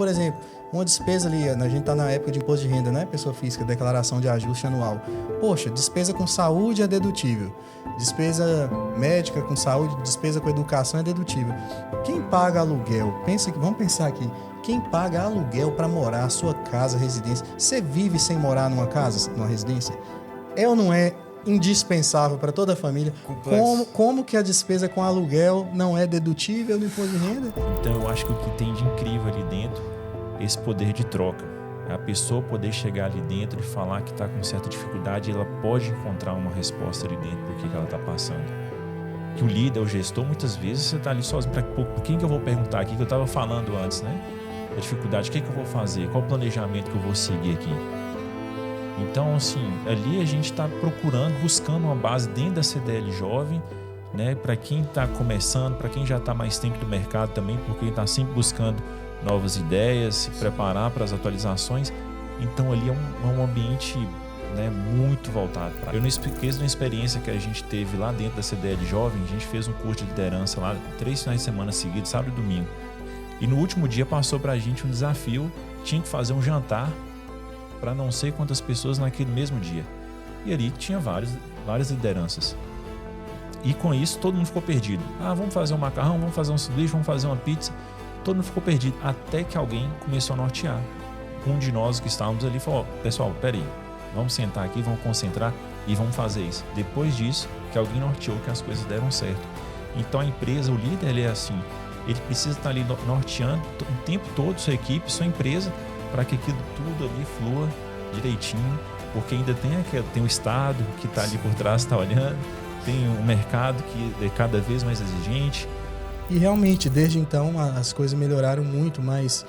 por exemplo, uma despesa ali, a gente está na época de imposto de renda, né? Pessoa física, declaração de ajuste anual. Poxa, despesa com saúde é dedutível. Despesa médica com saúde, despesa com educação é dedutível. Quem paga aluguel? Vamos pensar aqui. Quem paga aluguel para morar, sua casa, residência? Você vive sem morar numa casa, numa residência? É ou não é indispensável para toda a família? Como que a despesa com aluguel não é dedutível no imposto de renda? Então eu acho que o que tem de incrível ali dentro é esse poder de troca. A pessoa poder chegar ali dentro e falar que está com certa dificuldade, ela pode encontrar uma resposta ali dentro do que ela está passando. Que o líder, o gestor, muitas vezes você está ali sozinho. Por quem que eu vou perguntar aqui, que eu estava falando antes, né? A dificuldade, o que eu vou fazer? Qual o planejamento que eu vou seguir aqui? Então, assim, ali a gente está procurando, buscando uma base dentro da CDL Jovem, né? Para quem está começando, para quem já está mais tempo no mercado também, porque está sempre buscando novas ideias, se preparar para as atualizações. Então, ali é um ambiente, né, muito voltado para... Eu não esqueço de uma experiência que a gente teve lá dentro da CDL Jovem. A gente fez um curso de liderança lá, 3 finais de semana seguidos, sábado e domingo. E no último dia passou para a gente um desafio, tinha que fazer um jantar para não sei quantas pessoas naquele mesmo dia. E ali tinha várias lideranças. E com isso todo mundo ficou perdido. Vamos fazer um macarrão, vamos fazer um sanduíche, vamos fazer uma pizza. Todo mundo ficou perdido, até que alguém começou a nortear. Um de nós que estávamos ali falou: pessoal, peraí, vamos sentar aqui, vamos concentrar e vamos fazer isso. Depois disso, que alguém norteou, que as coisas deram certo. Então a empresa, o líder, ele é assim, ele precisa estar ali norteando o tempo todo sua equipe, sua empresa, para que aquilo tudo ali flua direitinho, porque ainda tem o Estado que está ali por trás, está olhando, tem o mercado que é cada vez mais exigente. E realmente, desde então, as coisas melhoraram muito, mas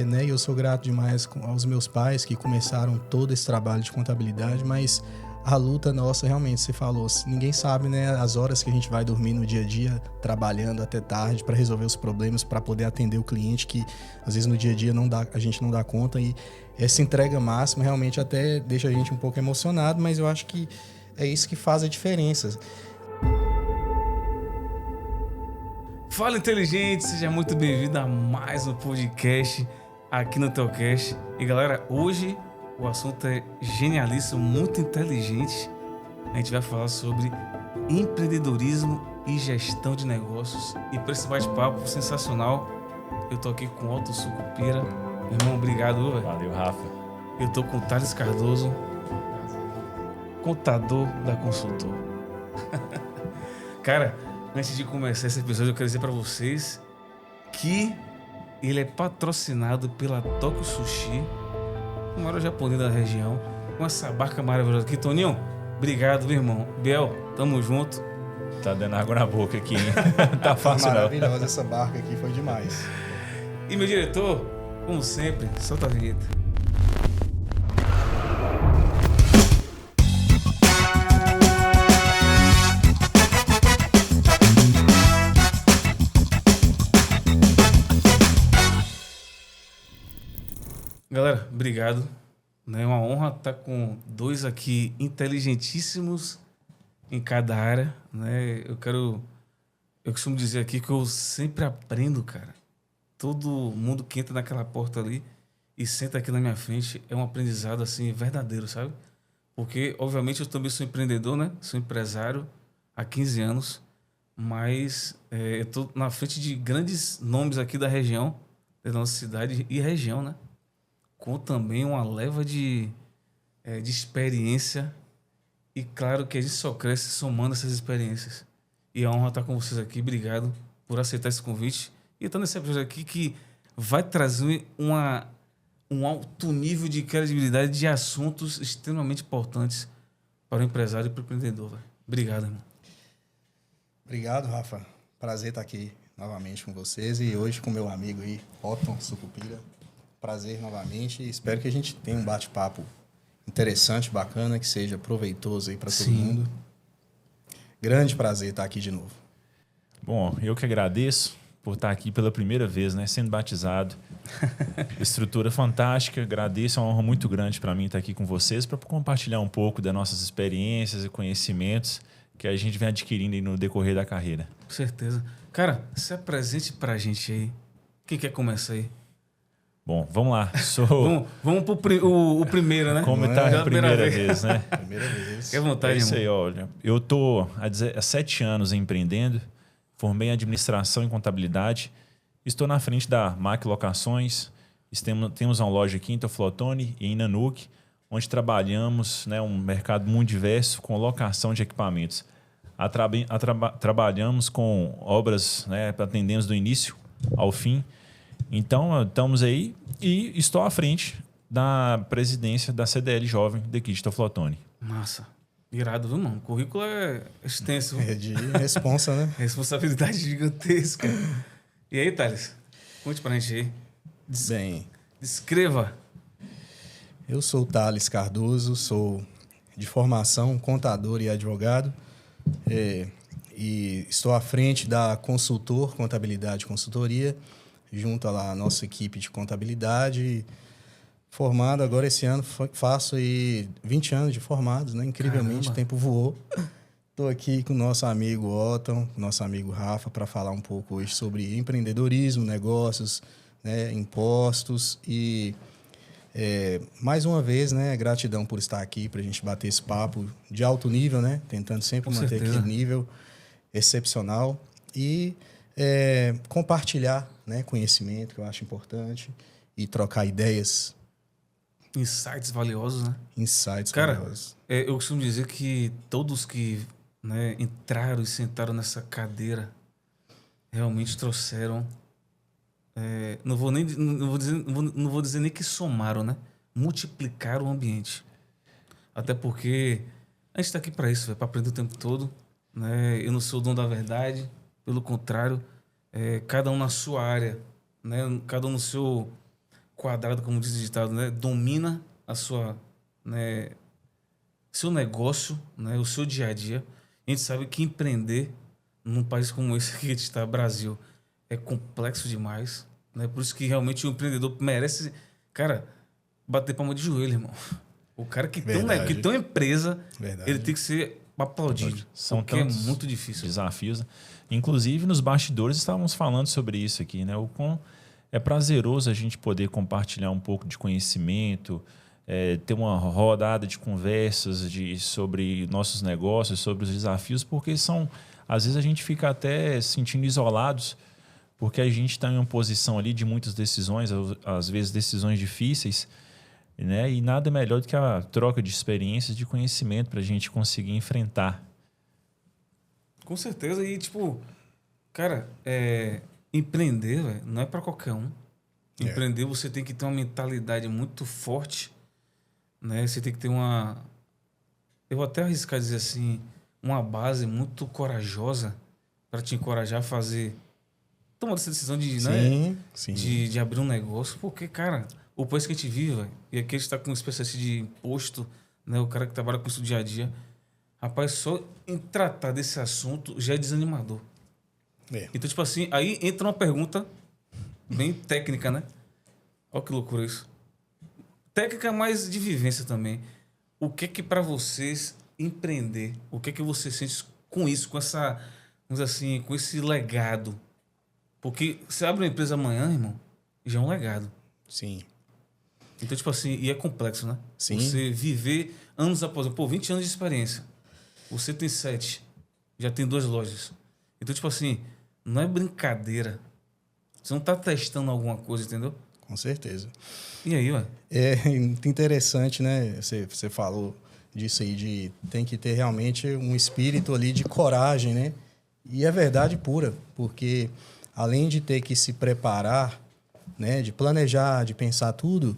né, eu sou grato demais aos meus pais que começaram todo esse trabalho de contabilidade, mas a luta nossa, realmente, você falou, ninguém sabe, né, as horas que a gente vai dormir no dia a dia, trabalhando até tarde para resolver os problemas, para poder atender o cliente, que às vezes no dia a dia a gente não dá conta, e essa entrega máxima realmente até deixa a gente um pouco emocionado, mas eu acho que é isso que faz a diferença. Fala, inteligente, seja muito bem-vindo a mais um podcast aqui no Telcast. E galera, hoje o assunto é genialíssimo, muito inteligente. A gente vai falar sobre empreendedorismo e gestão de negócios. E para esse bate-papo sensacional, eu tô aqui com Otton Sucupira. Meu irmão, obrigado, velho. Valeu, Rafa. Eu tô com o Thales Cardoso, contador da Consultor. Cara, antes de começar esse episódio, eu quero dizer para vocês que ele é patrocinado pela Tokyo Sushi, o maior japonês da região, com essa barca maravilhosa aqui. Toninho, obrigado, meu irmão. Biel, tamo junto. Tá dando água na boca aqui, hein? Tá fácil não. Maravilhosa essa barca aqui, foi demais. E meu diretor, como sempre, solta a vinheta. Galera, obrigado. É uma honra estar com dois aqui inteligentíssimos em cada área, né? Eu costumo dizer aqui que eu sempre aprendo, cara. Todo mundo que entra naquela porta ali e senta aqui na minha frente é um aprendizado assim verdadeiro, sabe? Porque, obviamente, eu também sou empreendedor, né? Sou empresário há 15 anos, mas eu estou na frente de grandes nomes aqui da região, da nossa cidade e região, né? Com também uma leva de experiência, e claro que a gente só cresce somando essas experiências. E a honra estar com vocês aqui. Obrigado por aceitar esse convite e estar nesse episódio aqui que vai trazer um alto nível de credibilidade de assuntos extremamente importantes para o empresário e para o empreendedor. Véio. Obrigado, irmão. Obrigado, Rafa. Prazer estar aqui novamente com vocês e hoje com meu amigo aí, Otton Sucupira. Prazer novamente. Espero que a gente tenha um bate-papo interessante, bacana, que seja proveitoso aí para todo mundo. Grande prazer estar aqui de novo. Bom, eu que agradeço por estar aqui pela primeira vez, né, sendo batizado. Estrutura fantástica, agradeço, é uma honra muito grande para mim estar aqui com vocês para compartilhar um pouco das nossas experiências e conhecimentos que a gente vem adquirindo aí no decorrer da carreira. Com certeza. Cara, se apresente para a gente aí. Quem quer começar aí? Bom, vamos lá. Vamos pro o primeiro, né? Como tá Já a primeira vez, né? Primeira vez. Fique à vontade, É isso aí, irmão. olha. Eu tô há 7 anos empreendendo, formei em administração e contabilidade, estou na frente da MAC Locações, temos uma loja aqui em Teoflotone e em Nanuque, onde trabalhamos, né, um mercado muito diverso com locação de equipamentos. Trabalhamos com obras, né, atendemos do início ao fim. Então, estamos aí e estou à frente da presidência da CDL Jovem daqui de Teoflotone. Massa. Irado, viu, mano? O currículo é extenso. É de responsa, né? Responsabilidade gigantesca. E aí, Thales? Conte pra gente aí. Bem, Descreva. eu sou o Thales Cardoso, sou de formação contador e advogado. E estou à frente da Consultor Contabilidade e Consultoria, junto à nossa equipe de contabilidade. Formado agora esse ano, faço aí 20 anos de formados, né? Incrivelmente, Caramba. o tempo voou. Estou aqui com o nosso amigo Otton, nosso amigo Rafa, para falar um pouco hoje sobre empreendedorismo, negócios, né? Impostos e... mais uma vez, né, gratidão por estar aqui para a gente bater esse papo de alto nível, né, tentando sempre Com manter certeza. aquele nível excepcional e compartilhar, né, conhecimento, que eu acho importante, e trocar ideias, Insights valiosos, né? insights. Cara, valiosos. eu costumo dizer que todos que, né, entraram e sentaram nessa cadeira realmente trouxeram. Não vou dizer nem que somaram, né? Multiplicaram o ambiente. Até porque a gente está aqui para isso, para aprender o tempo todo. Né? Eu não sou o dono da verdade, pelo contrário, cada um na sua área, né? Cada um no seu quadrado, como diz o ditado, né? Domina a sua, né? Seu negócio, né? O seu dia a dia. A gente sabe que empreender num país como esse que a gente está, Brasil, é complexo demais, né? Por isso que realmente o empreendedor merece, cara, bater palma de joelho, irmão. O cara que tem uma empresa, Verdade. ele tem que ser aplaudido. São porque é tantos muito difícil. desafios. Inclusive, nos bastidores estávamos falando sobre isso aqui, né? O quão é prazeroso a gente poder compartilhar um pouco de conhecimento, ter uma rodada de conversas sobre nossos negócios, sobre os desafios, porque às vezes a gente fica até se sentindo isolados, porque a gente está em uma posição ali de muitas decisões, às vezes decisões difíceis, né? E nada melhor do que a troca de experiências, de conhecimento para a gente conseguir enfrentar. Com certeza. E, tipo, cara, empreender, véio, não é para qualquer um. Empreender, você tem que ter uma mentalidade muito forte, né? Você tem que ter eu vou até arriscar dizer assim, uma base muito corajosa para te encorajar a tomar essa decisão de, Sim, né? sim. De abrir um negócio. Porque, cara, o país que a gente vive, véio, e aqui a gente tá com uma espécie de imposto, né? O cara que trabalha com isso dia a dia. Rapaz, só em tratar desse assunto já é desanimador. Então, tipo assim, aí entra uma pergunta bem técnica, né? Olha que loucura isso. Técnica, mas de vivência também. O que para vocês empreender? O que você sente com isso, com essa, vamos dizer assim, com esse legado? Porque você abre uma empresa amanhã, irmão, já é um legado. Sim. Então, tipo assim, e é complexo, né? Sim. Você viver anos após... 20 anos de experiência. Você tem 7. Já tem 2 lojas. Então, tipo assim, não é brincadeira. Você não tá testando alguma coisa, entendeu? Com certeza. E aí, ué? É muito interessante, né? Você falou disso aí, tem que ter realmente um espírito ali de coragem, né? E é verdade pura, porque além de ter que se preparar, né? De planejar, de pensar tudo,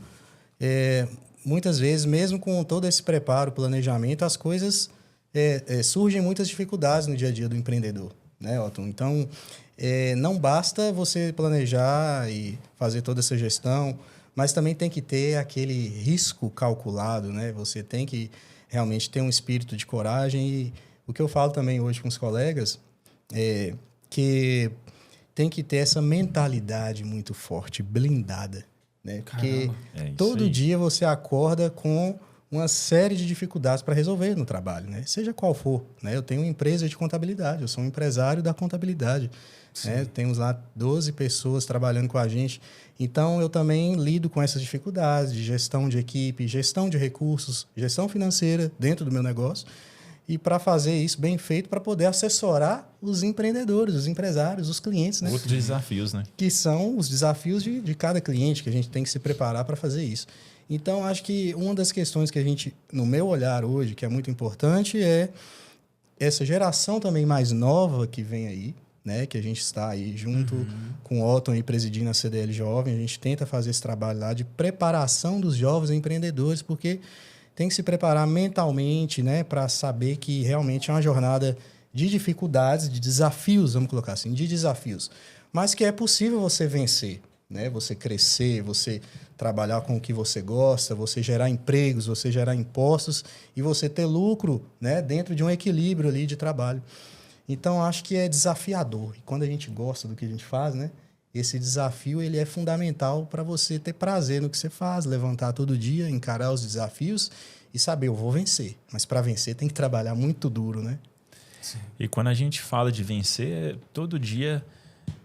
muitas vezes, mesmo com todo esse preparo, planejamento, as coisas surgem muitas dificuldades no dia a dia do empreendedor, né, Otton? Então, não basta você planejar e fazer toda essa gestão, mas também tem que ter aquele risco calculado, né? Você tem que realmente ter um espírito de coragem. E o que eu falo também hoje com os colegas é que tem que ter essa mentalidade muito forte, blindada, né? Porque Caramba. todo aí. dia você acorda com uma série de dificuldades para resolver no trabalho, né? Seja qual for, né? Eu tenho uma empresa de contabilidade, eu sou um empresário da contabilidade, né? Temos lá 12 pessoas trabalhando com a gente. Então, eu também lido com essas dificuldades de gestão de equipe, gestão de recursos, gestão financeira dentro do meu negócio. E para fazer isso bem feito, para poder assessorar os empreendedores, os empresários, os clientes, né? Outros desafios, né? Que são os desafios de cada cliente, que a gente tem que se preparar para fazer isso. Então, acho que uma das questões que a gente, no meu olhar hoje, que é muito importante, é essa geração também mais nova que vem aí, né? Que a gente está aí junto com o Otton e presidindo a CDL Jovem. A gente tenta fazer esse trabalho lá de preparação dos jovens empreendedores, porque tem que se preparar mentalmente, né? Para saber que realmente é uma jornada de dificuldades, de desafios, vamos colocar assim, de desafios. Mas que é possível você vencer, né? Você crescer, você trabalhar com o que você gosta, você gerar empregos, você gerar impostos e você ter lucro, né? Dentro de um equilíbrio ali de trabalho. Então, acho que é desafiador. E quando a gente gosta do que a gente faz, né? Esse desafio ele é fundamental para você ter prazer no que você faz, levantar todo dia, encarar os desafios e saber, eu vou vencer. Mas para vencer tem que trabalhar muito duro, né? Sim. E quando a gente fala de vencer, todo dia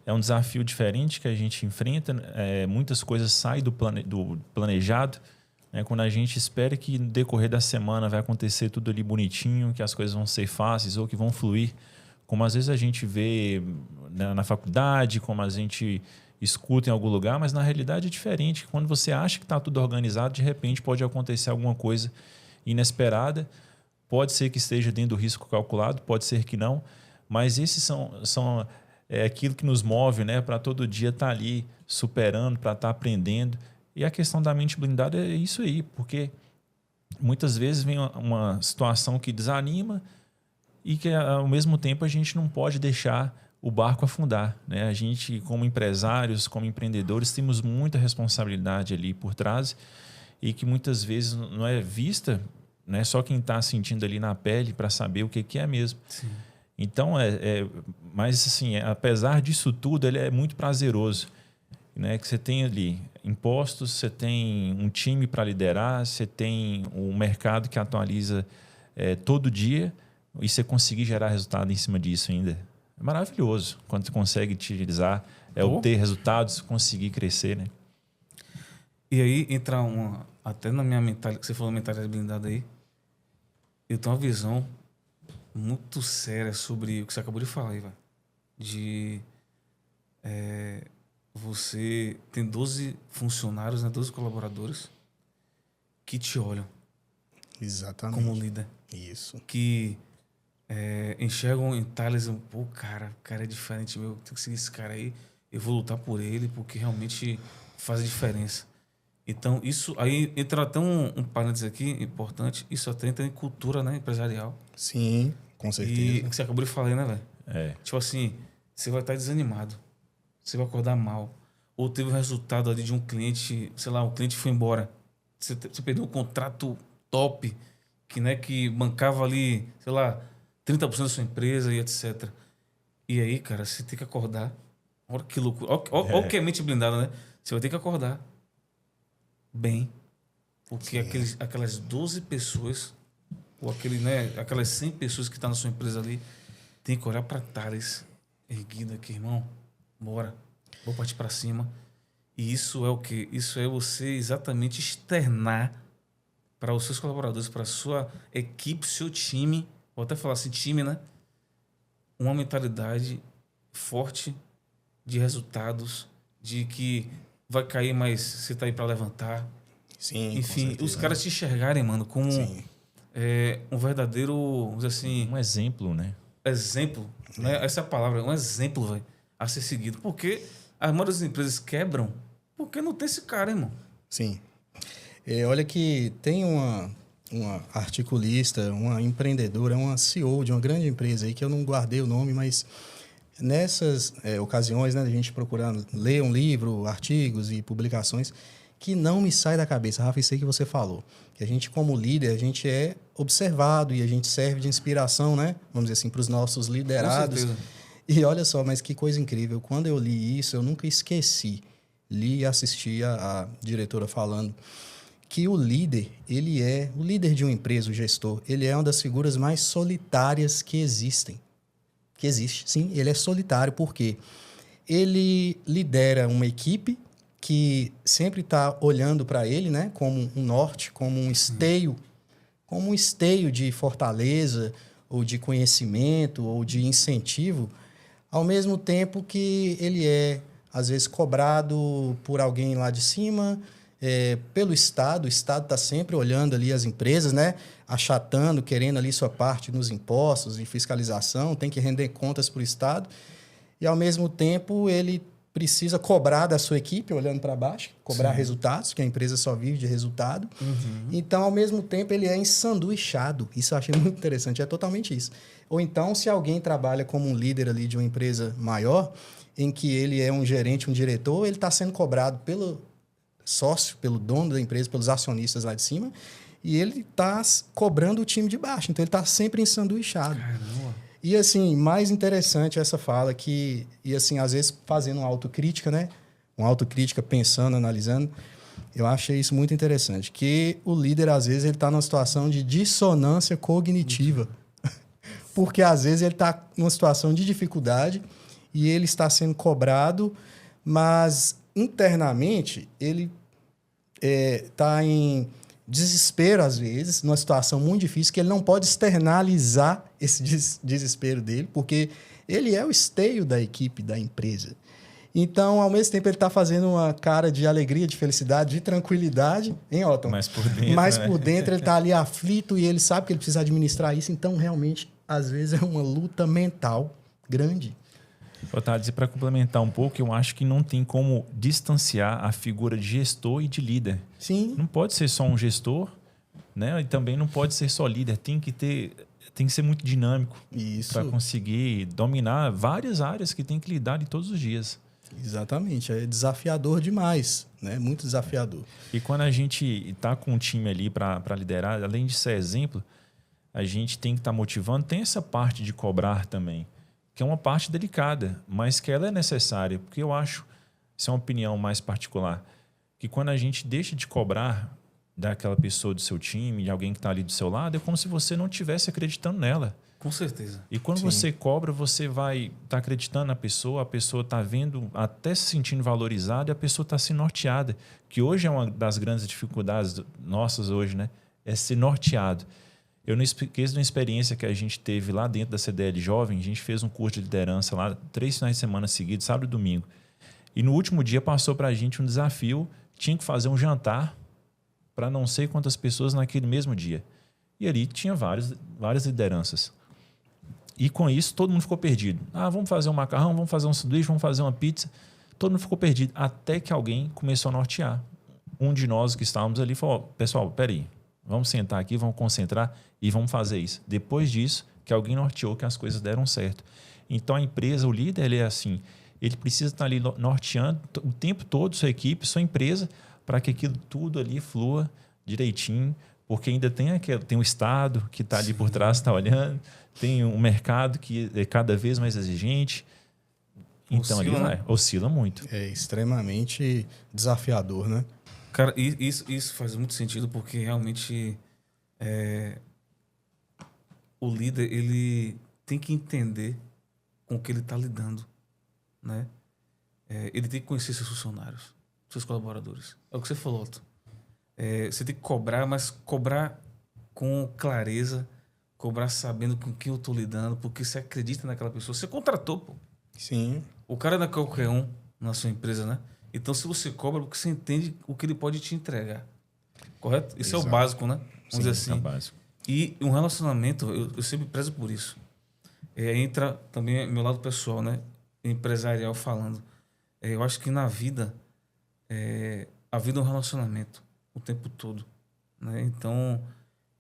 é um desafio diferente que a gente enfrenta. Muitas coisas saem do planejado. Quando a gente espera que no decorrer da semana vai acontecer tudo ali bonitinho, que as coisas vão ser fáceis ou que vão fluir, como às vezes a gente vê na faculdade, como a gente escuta em algum lugar, mas na realidade é diferente. Quando você acha que está tudo organizado, de repente pode acontecer alguma coisa inesperada. Pode ser que esteja dentro do risco calculado, pode ser que não, mas esses são aquilo que nos move, né, para todo dia estar ali superando, para estar aprendendo. E a questão da mente blindada é isso aí, porque muitas vezes vem uma situação que desanima e que, ao mesmo tempo, a gente não pode deixar o barco afundar, né? A gente, como empresários, como empreendedores, temos muita responsabilidade ali por trás e que muitas vezes não é vista, né? Só quem está sentindo ali na pele para saber o que é mesmo. Sim. Então, mas assim, apesar disso tudo, ele é muito prazeroso, né? Que você tem ali impostos, você tem um time para liderar, você tem um mercado que atualiza todo dia e você conseguir gerar resultado em cima disso ainda. É maravilhoso quando você consegue utilizar, obter resultados, conseguir crescer, né? E aí entra até na minha mentalidade, que você falou mentalidade blindada aí, eu tenho uma visão muito séria sobre o que você acabou de falar aí, velho. Você tem 12 funcionários, né, 12 colaboradores que te olham. Exatamente. Como líder. Isso. Que enxergam em Thales, pô, cara, o cara é diferente, meu, tem que seguir esse cara aí, eu vou lutar por ele, porque realmente faz a diferença. Então, isso aí entra até um parênteses aqui importante, isso até entra em cultura, né, empresarial. Sim, com certeza. E o que você acabou de falar, né, velho? Tipo assim, você vai estar desanimado, você vai acordar mal, ou teve um resultado ali de um cliente, sei lá, o cliente foi embora, você perdeu um contrato top, que bancava ali, sei lá, 30% da sua empresa e etc. E aí, cara, você tem que acordar. Olha que loucura. Olha o que é mente blindada, né? Você vai ter que acordar bem. Porque aquelas 12 pessoas, ou aquelas 100 pessoas que estão na sua empresa ali, tem que olhar para Thales erguido aqui, irmão. Bora. Vou partir para cima. E isso é o quê? Isso é você exatamente externar para os seus colaboradores, para a sua equipe, seu time, vou até falar assim, time, né? Uma mentalidade forte de resultados, de que vai cair, mas você tá aí para levantar. Sim, enfim, os caras te enxergarem, mano, como um verdadeiro, vamos dizer assim... Um exemplo, né? Exemplo, né? Essa é a palavra, um exemplo, velho, a ser seguido. Porque a maioria das empresas quebram porque não tem esse cara, irmão. Sim. Olha que tem uma articulista, uma empreendedora, uma CEO de uma grande empresa aí, que eu não guardei o nome, mas nessas ocasiões, né, a gente procurando ler um livro, artigos e publicações, que não me sai da cabeça, Rafa, isso aí que você falou. Que a gente, como líder, a gente é observado e a gente serve de inspiração, né? Vamos dizer assim, para os nossos liderados. Com certeza. E olha só, mas que coisa incrível. Quando eu li isso, eu nunca esqueci. Li e assisti a diretora falando que o líder, o líder de uma empresa, o gestor, ele é uma das figuras mais solitárias que existem. Que existe, sim, ele é solitário, porque ele lidera uma equipe que sempre está olhando para ele, né, como um norte, como um esteio de fortaleza, ou de conhecimento, ou de incentivo, ao mesmo tempo que ele é, às vezes, cobrado por alguém lá de cima, pelo Estado. O Estado está sempre olhando ali as empresas, né? Achatando, querendo ali sua parte nos impostos e fiscalização, tem que render contas para o Estado. E, ao mesmo tempo, ele precisa cobrar da sua equipe, olhando para baixo, cobrar resultados, que a empresa só vive de resultado. Então, ao mesmo tempo, ele é ensanduichado. Isso eu achei muito interessante, é totalmente isso. Ou então, se alguém trabalha como um líder ali de uma empresa maior, em que ele é um gerente, um diretor, ele está sendo cobrado pelo sócio, pelo dono da empresa, pelos acionistas lá de cima, e ele está cobrando o time de baixo. Então, ele está sempre ensanduichado. Caramba. E, assim, mais interessante essa fala que... E, assim, às vezes fazendo uma autocrítica, né? Uma autocrítica pensando, analisando. Eu achei isso muito interessante. Que o líder, às vezes, ele está numa situação de dissonância cognitiva. Porque, às vezes, ele está numa situação de dificuldade e ele está sendo cobrado, mas internamente ele está em desespero, às vezes, numa situação muito difícil, que ele não pode externalizar esse desespero dele, porque ele é o esteio da equipe, da empresa. Então, ao mesmo tempo, ele está fazendo uma cara de alegria, de felicidade, de tranquilidade, hein, Otton? Mas por dentro, Mas né? por dentro ele está ali aflito e ele sabe que ele precisa administrar isso. Então, realmente, às vezes é uma luta mental grande. Otávio, e para complementar um pouco, eu acho que não tem como distanciar a figura de gestor e de líder. Sim. Não pode ser só um gestor, né? E também não pode ser só líder. Tem que ser muito dinâmico para conseguir dominar várias áreas que tem que lidar de todos os dias. Exatamente. É desafiador demais, né? Muito desafiador. E quando a gente está com um time ali para liderar, além de ser exemplo, a gente tem que estar motivando. Tem essa parte de cobrar também, que é uma parte delicada, mas que ela é necessária, porque eu acho, isso é uma opinião mais particular, que quando a gente deixa de cobrar daquela pessoa do seu time, de alguém que está ali do seu lado, é como se você não estivesse acreditando nela. Com certeza. E quando você cobra, você vai estar acreditando na pessoa, a pessoa está vendo, até se sentindo valorizada, e a pessoa está se norteada, que hoje é uma das grandes dificuldades nossas hoje, né? É ser norteado. Eu não esqueço de uma experiência que a gente teve lá dentro da CDL Jovem. A gente fez um curso de liderança lá, 3 finais de semana seguidos, sábado e domingo. E no último dia passou para a gente um desafio. Tinha que fazer um jantar para não sei quantas pessoas naquele mesmo dia. E ali tinha várias lideranças. E com isso todo mundo ficou perdido. Vamos fazer um macarrão, vamos fazer um sanduíche, vamos fazer uma pizza. Todo mundo ficou perdido. Até que alguém começou a nortear. Um de nós que estávamos ali falou: pessoal, peraí. Vamos sentar aqui, vamos concentrar e vamos fazer isso. Depois disso, que alguém norteou, que as coisas deram certo. Então, a empresa, o líder, ele é assim. Ele precisa estar ali norteando o tempo todo sua equipe, sua empresa, para que aquilo tudo ali flua direitinho, porque ainda tem o Estado que está ali por trás, está olhando, tem um mercado que é cada vez mais exigente. Então, oscila muito. É extremamente desafiador, né? Cara, isso faz muito sentido, porque realmente o líder, ele tem que entender com o que ele está lidando, né? Ele tem que conhecer seus funcionários, seus colaboradores. É o que você falou, Otto. Você tem que cobrar, mas cobrar com clareza, cobrar sabendo com quem eu estou lidando, porque você acredita naquela pessoa. Você contratou, pô. Sim. O cara não é qualquer um na sua empresa, né? Então, se você cobra, porque você entende o que ele pode te entregar. Correto? Isso é o básico, né? Vamos dizer assim. É o básico. E um relacionamento, eu sempre prezo por isso. Entra também meu lado pessoal, né? Empresarial falando. Eu acho que na vida, a vida é um relacionamento o tempo todo, né? Então,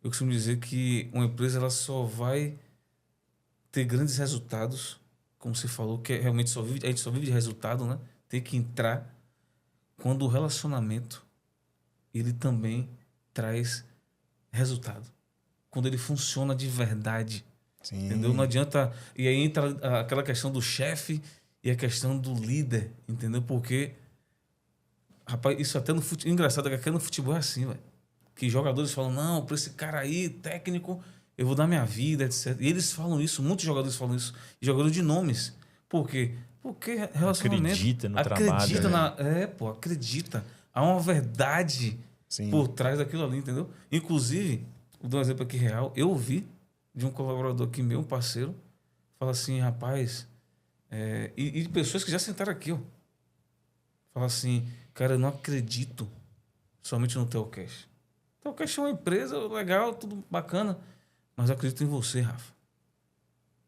eu costumo dizer que uma empresa ela só vai ter grandes resultados, como você falou, que realmente a gente só vive de resultado, né? Tem que entrar quando o relacionamento ele também traz resultado. Quando ele funciona de verdade. Sim. Entendeu? Não adianta... E aí entra aquela questão do chefe e a questão do líder, entendeu? Porque, rapaz, isso até no futebol... Engraçado é que até no futebol é assim, velho. que jogadores falam, não, para esse cara aí, técnico, eu vou dar minha vida, etc. E eles falam isso, muitos jogadores falam isso, e jogadores de nomes. Por quê? Porque relacionamento... Acredita no trabalho. Acredita. Há uma verdade por trás daquilo ali, entendeu? Inclusive, vou dar um exemplo aqui real, eu ouvi de um colaborador aqui meu, um parceiro, fala assim, rapaz, e de pessoas que já sentaram aqui, ó. Fala assim, cara, eu não acredito somente no Telcash. O Telcash é uma empresa legal, tudo bacana, mas eu acredito em você, Rafa.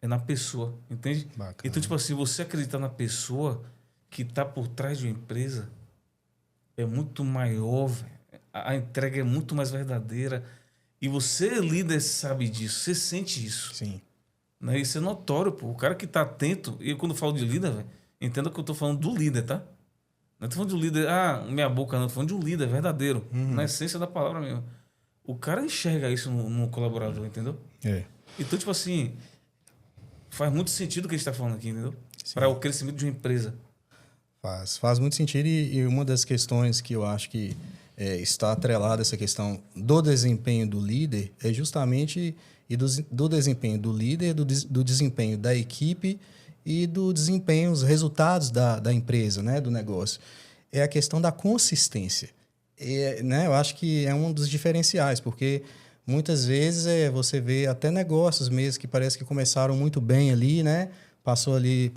É na pessoa, entende? Bacana. Então, tipo assim, você acreditar na pessoa que está por trás de uma empresa é muito maior, véio. A entrega é muito mais verdadeira. E você, líder, sabe disso, você sente isso. Sim. Né? Isso é notório, pô. O cara que tá atento, e quando eu falo de líder, véio, entenda que eu tô falando do líder, tá? Não tô falando de um líder, minha boca não, tô falando de um líder verdadeiro, na essência da palavra mesmo. O cara enxerga isso no colaborador, entendeu? Então, tipo assim, faz muito sentido o que a gente tá falando aqui, entendeu? Para o crescimento de uma empresa. Faz muito sentido e uma das questões que eu acho que está atrelada a essa questão do desempenho do líder é justamente do desempenho do líder, do desempenho da equipe e do desempenho, os resultados da empresa, né, do negócio. É a questão da consistência. Né, eu acho que é um dos diferenciais, porque muitas vezes você vê até negócios mesmo que parece que começaram muito bem ali, né? Passou ali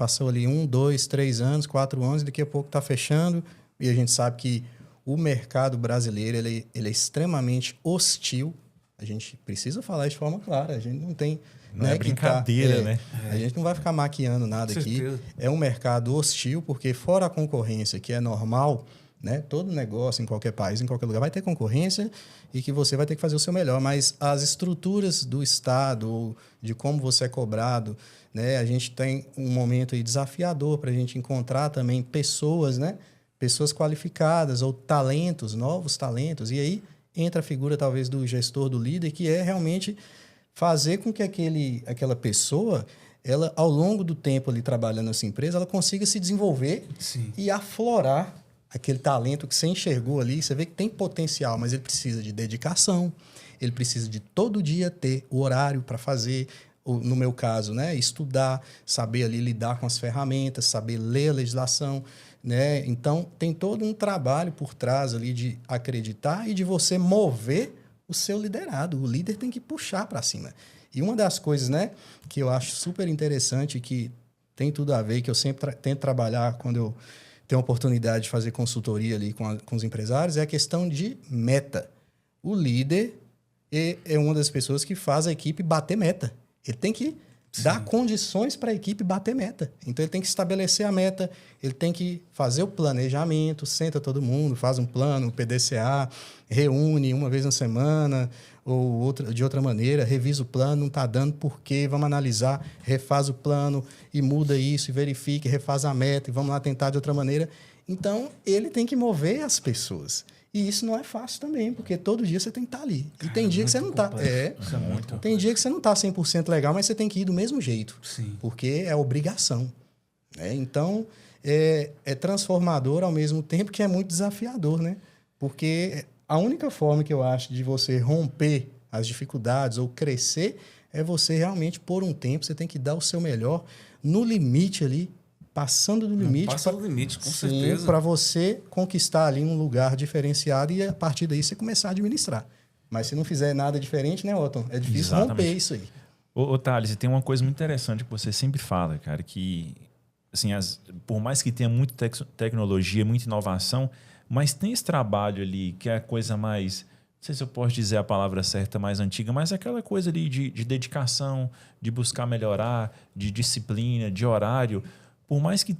1, 2, 3 anos, 4 anos, e daqui a pouco está fechando. E a gente sabe que o mercado brasileiro ele é extremamente hostil. A gente precisa falar de forma clara. A gente não tem... Não é brincadeira, né? A gente não vai ficar maquiando nada aqui. É um mercado hostil, porque fora a concorrência, que é normal, né? Todo negócio, em qualquer país, em qualquer lugar, vai ter concorrência e que você vai ter que fazer o seu melhor. Mas as estruturas do Estado, ou de como você é cobrado, né? A gente tem um momento aí desafiador para a gente encontrar também pessoas, né? Pessoas qualificadas ou talentos, novos talentos. E aí entra a figura, talvez, do gestor, do líder, que é realmente fazer com que aquela pessoa, ela, ao longo do tempo ali trabalhando nessa empresa, ela consiga se desenvolver e aflorar aquele talento que você enxergou ali. Você vê que tem potencial, mas ele precisa de dedicação, ele precisa de todo dia ter o horário para fazer, ou, no meu caso, né, estudar, saber ali lidar com as ferramentas, saber ler a legislação, né? Então, tem todo um trabalho por trás ali de acreditar e de você mover o seu liderado. O líder tem que puxar para cima. E uma das coisas, né, que eu acho super interessante, que tem tudo a ver, que eu sempre tento trabalhar quando eu tenho a oportunidade de fazer consultoria ali com os empresários, é a questão de meta. O líder é uma das pessoas que faz a equipe bater meta. Ele tem que dar condições para a equipe bater meta. Então, ele tem que estabelecer a meta, ele tem que fazer o planejamento, senta todo mundo, faz um plano, PDCA, reúne uma vez na semana ou de outra maneira, revisa o plano, não está dando por quê, vamos analisar, refaz o plano e muda isso, e verifica, e refaz a meta, e vamos lá tentar de outra maneira. Então, ele tem que mover as pessoas. E isso não é fácil também, porque todo dia você tem que estar ali. E tem dia que você não está. Tem dia que você não está 100% legal, mas você tem que ir do mesmo jeito. Porque é obrigação. Então, é transformador ao mesmo tempo que é muito desafiador, né? Porque a única forma que eu acho de você romper as dificuldades ou crescer é você realmente, por um tempo, você tem que dar o seu melhor no limite ali, passando do limite. Passa do limite, com certeza. Para você conquistar ali um lugar diferenciado e a partir daí você começar a administrar. Mas se não fizer nada diferente, né, Otton? É difícil romper isso aí. Ô Thales, tem uma coisa muito interessante que você sempre fala, cara, que assim, por mais que tenha muita tecnologia, muita inovação, mas tem esse trabalho ali que é a coisa mais, não sei se eu posso dizer a palavra certa, mais antiga, mas aquela coisa ali de dedicação, de buscar melhorar, de disciplina, de horário. Por mais que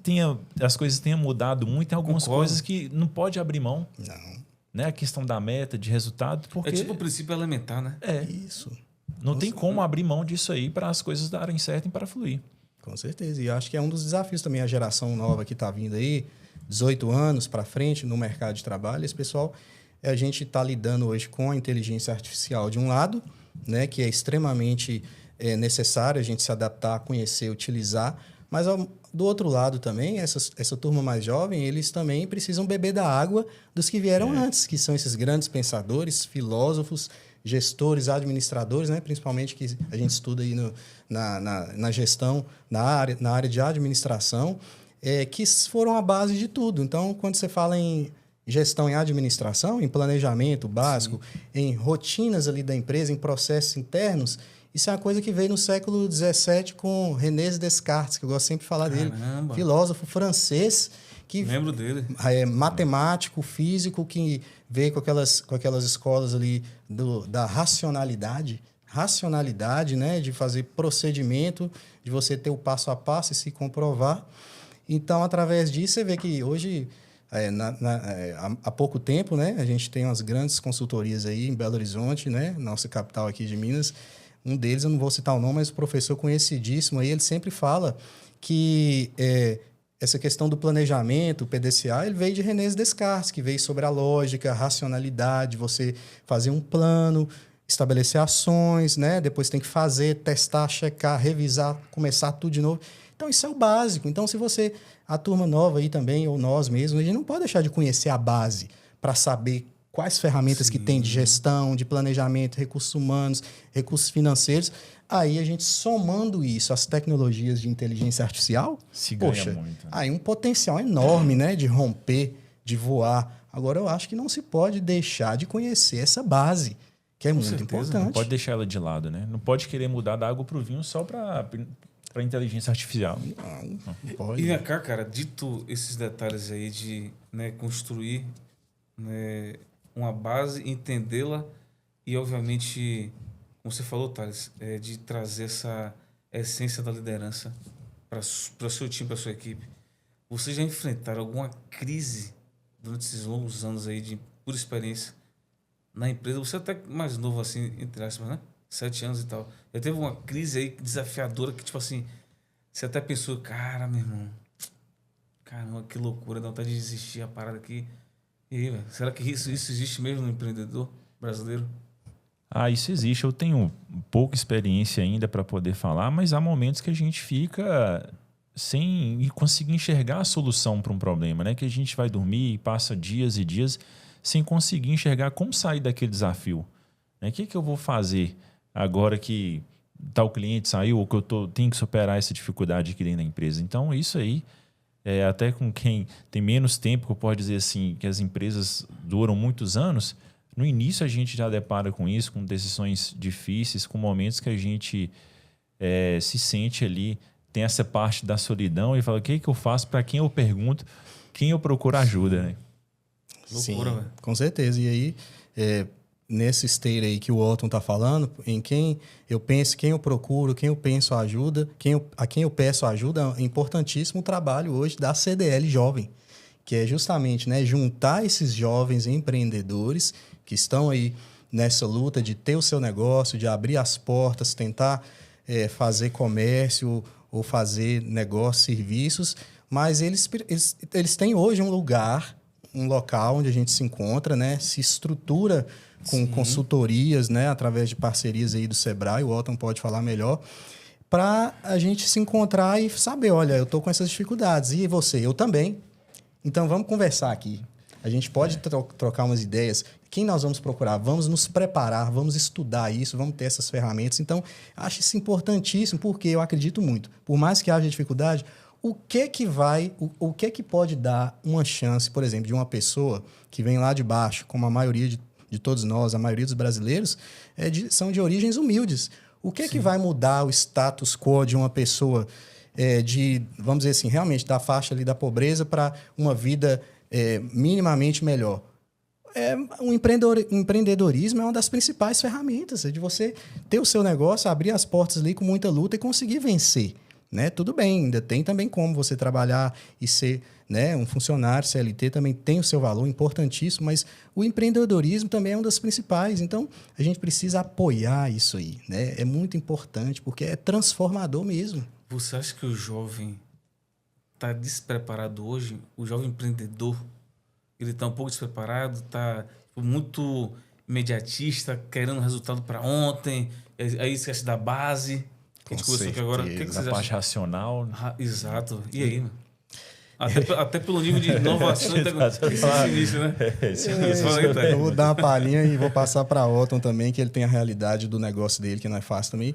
as coisas tenham mudado muito, tem algumas coisas que não pode abrir mão. Não. Né? A questão da meta, de resultado. Porque é tipo o princípio elementar, né? Isso. Não tem como abrir mão disso aí para as coisas darem certo e para fluir. Com certeza. E eu acho que é um dos desafios também, a geração nova que está vindo aí, 18 anos para frente no mercado de trabalho. Esse pessoal, a gente está lidando hoje com a inteligência artificial de um lado, né, que é extremamente necessário a gente se adaptar, conhecer, utilizar, Mas do outro lado também, essa turma mais jovem, eles também precisam beber da água dos que vieram antes, que são esses grandes pensadores, filósofos, gestores, administradores, né? Principalmente que a gente estuda aí na gestão, na área de administração, que foram a base de tudo. Então, quando você fala em gestão em administração, em planejamento básico, em rotinas ali da empresa, em processos internos, isso é uma coisa que veio no século XVII com René Descartes, que eu gosto sempre de falar dele. Filósofo francês, que lembro dele. Matemático, físico, que veio com aquelas escolas ali da racionalidade, né, de fazer procedimento, de você ter o passo a passo e se comprovar. Então, através disso, você vê que hoje, há pouco tempo, né, a gente tem umas grandes consultorias aí em Belo Horizonte, né, nossa capital aqui de Minas. Um deles, eu não vou citar o nome, mas o professor conhecidíssimo aí, ele sempre fala que essa questão do planejamento, o PDCA, ele veio de René Descartes, que veio sobre a lógica, a racionalidade, você fazer um plano, estabelecer ações, né? Depois tem que fazer, testar, checar, revisar, começar tudo de novo. Então, isso é o básico. Então, se você, a turma nova aí também, ou nós mesmos, a gente não pode deixar de conhecer a base para saber quais ferramentas que tem de gestão, de planejamento, recursos humanos, recursos financeiros. Aí a gente somando isso às tecnologias de inteligência artificial, ganha muito. Aí um potencial enorme, né, de romper, de voar. Agora eu acho que não se pode deixar de conhecer essa base, que é muito importante. Não pode deixar ela de lado, né? Não pode querer mudar da água para o vinho só para inteligência artificial. Não pode. E vem cá, cara, dito esses detalhes aí de, né, construir, né, uma base, entendê-la e, obviamente, como você falou, Thales, de trazer essa essência da liderança para o seu time, para a sua equipe. Vocês já enfrentaram alguma crise durante esses longos anos aí de pura experiência na empresa? Você é até mais novo, assim, entre aspas, né? 7 anos e tal. Já teve uma crise aí desafiadora que, tipo assim, você até pensou, cara, meu irmão, caramba, que loucura, dá vontade de desistir a parada aqui. E aí, velho, será que isso existe mesmo no empreendedor brasileiro? Isso existe. Eu tenho pouca experiência ainda para poder falar, mas há momentos que a gente fica sem conseguir enxergar a solução para um problema, né? Que a gente vai dormir e passa dias e dias sem conseguir enxergar como sair daquele desafio. O que eu vou fazer agora que tal cliente saiu ou que eu tenho que superar essa dificuldade aqui dentro da empresa? Então, isso aí, até com quem tem menos tempo, que eu posso dizer assim, que as empresas duram muitos anos, no início a gente já depara com isso, com decisões difíceis, com momentos que a gente se sente ali, tem essa parte da solidão e fala, o que eu faço, para quem eu pergunto, quem eu procuro ajuda, né? Loucura, sim, velho. com certeza. E aí, nesse state aí que o Walton está falando, em quem eu penso, quem eu procuro, quem eu penso ajuda, a quem eu peço ajuda, é importantíssimo o trabalho hoje da CDL Jovem, que é justamente, né, juntar esses jovens empreendedores que estão aí nessa luta de ter o seu negócio, de abrir as portas, tentar fazer comércio ou fazer negócios, serviços, mas eles têm hoje um local onde a gente se encontra, né, se estrutura com consultorias, né, através de parcerias aí do Sebrae, o Walton pode falar melhor, para a gente se encontrar e saber, olha, eu estou com essas dificuldades, e você? Eu também. Então, vamos conversar aqui. A gente pode trocar umas ideias. Quem nós vamos procurar? Vamos nos preparar, vamos estudar isso, vamos ter essas ferramentas. Então, acho isso importantíssimo, porque eu acredito muito. Por mais que haja dificuldade, o que pode dar uma chance, por exemplo, de uma pessoa que vem lá de baixo, como a maioria de todos nós, a maioria dos brasileiros, são de origens humildes. O que vai mudar o status quo de uma pessoa vamos dizer assim, realmente da faixa ali da pobreza para uma vida minimamente melhor? O empreendedorismo é uma das principais ferramentas, de você ter o seu negócio, abrir as portas ali com muita luta e conseguir vencer. Né? Tudo bem, ainda tem também como você trabalhar e ser, né, um funcionário CLT, também tem o seu valor importantíssimo, mas o empreendedorismo também é uma das principais. Então, a gente precisa apoiar isso aí. Né? É muito importante, porque é transformador mesmo. Você acha que o jovem está despreparado hoje? O jovem empreendedor, ele está um pouco despreparado, está muito imediatista, querendo resultado para ontem, aí esquece da base? Que a gente conversou aqui agora. O que Na vocês parte acham? racional. Exato. E aí, mano? Até pelo nível de inovação e tecnologia. Isso, né? Fala aí, tá? Eu vou dar uma palhinha e vou passar para Otton também, que ele tem a realidade do negócio dele, que não é fácil também.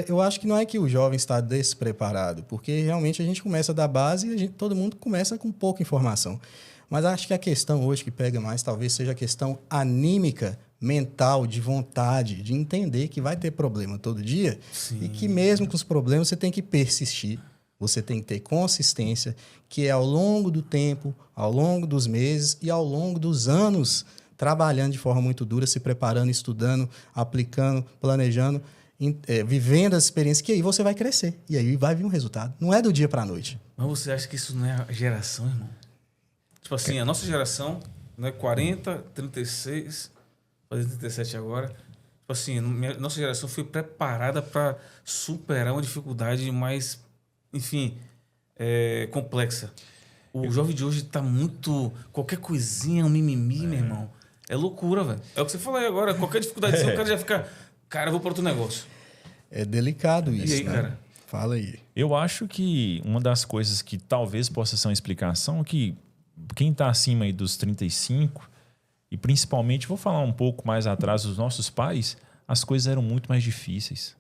Eu acho que não é que o jovem está despreparado, porque realmente a gente começa da base e todo mundo começa com pouca informação. Mas acho que a questão hoje que pega mais talvez seja a questão anímica, mental, de vontade, de entender que vai ter problema todo dia. Sim. E que mesmo com os problemas você tem que persistir, você tem que ter consistência, que é ao longo do tempo, ao longo dos meses e ao longo dos anos, trabalhando de forma muito dura, se preparando, estudando, aplicando, planejando, vivendo as experiências, que aí você vai crescer. E aí vai vir um resultado. Não é do dia para a noite. Mas você acha que isso não é a geração, irmão? Tipo assim, a nossa geração, né, 40, 36, fazer 37 agora. Tipo assim, nossa geração foi preparada para superar uma dificuldade mais, enfim, complexa. O jovem de hoje tá muito... Qualquer coisinha, um mimimi, meu irmão. É loucura, velho. É o que você falou aí agora. Qualquer dificuldade, o cara já fica... Cara, eu vou para outro negócio. É delicado isso, E aí, né? cara? Fala aí. Eu acho que uma das coisas que talvez possa ser uma explicação é que quem está acima aí dos 35, e principalmente, vou falar um pouco mais atrás dos nossos pais, as coisas eram muito mais difíceis.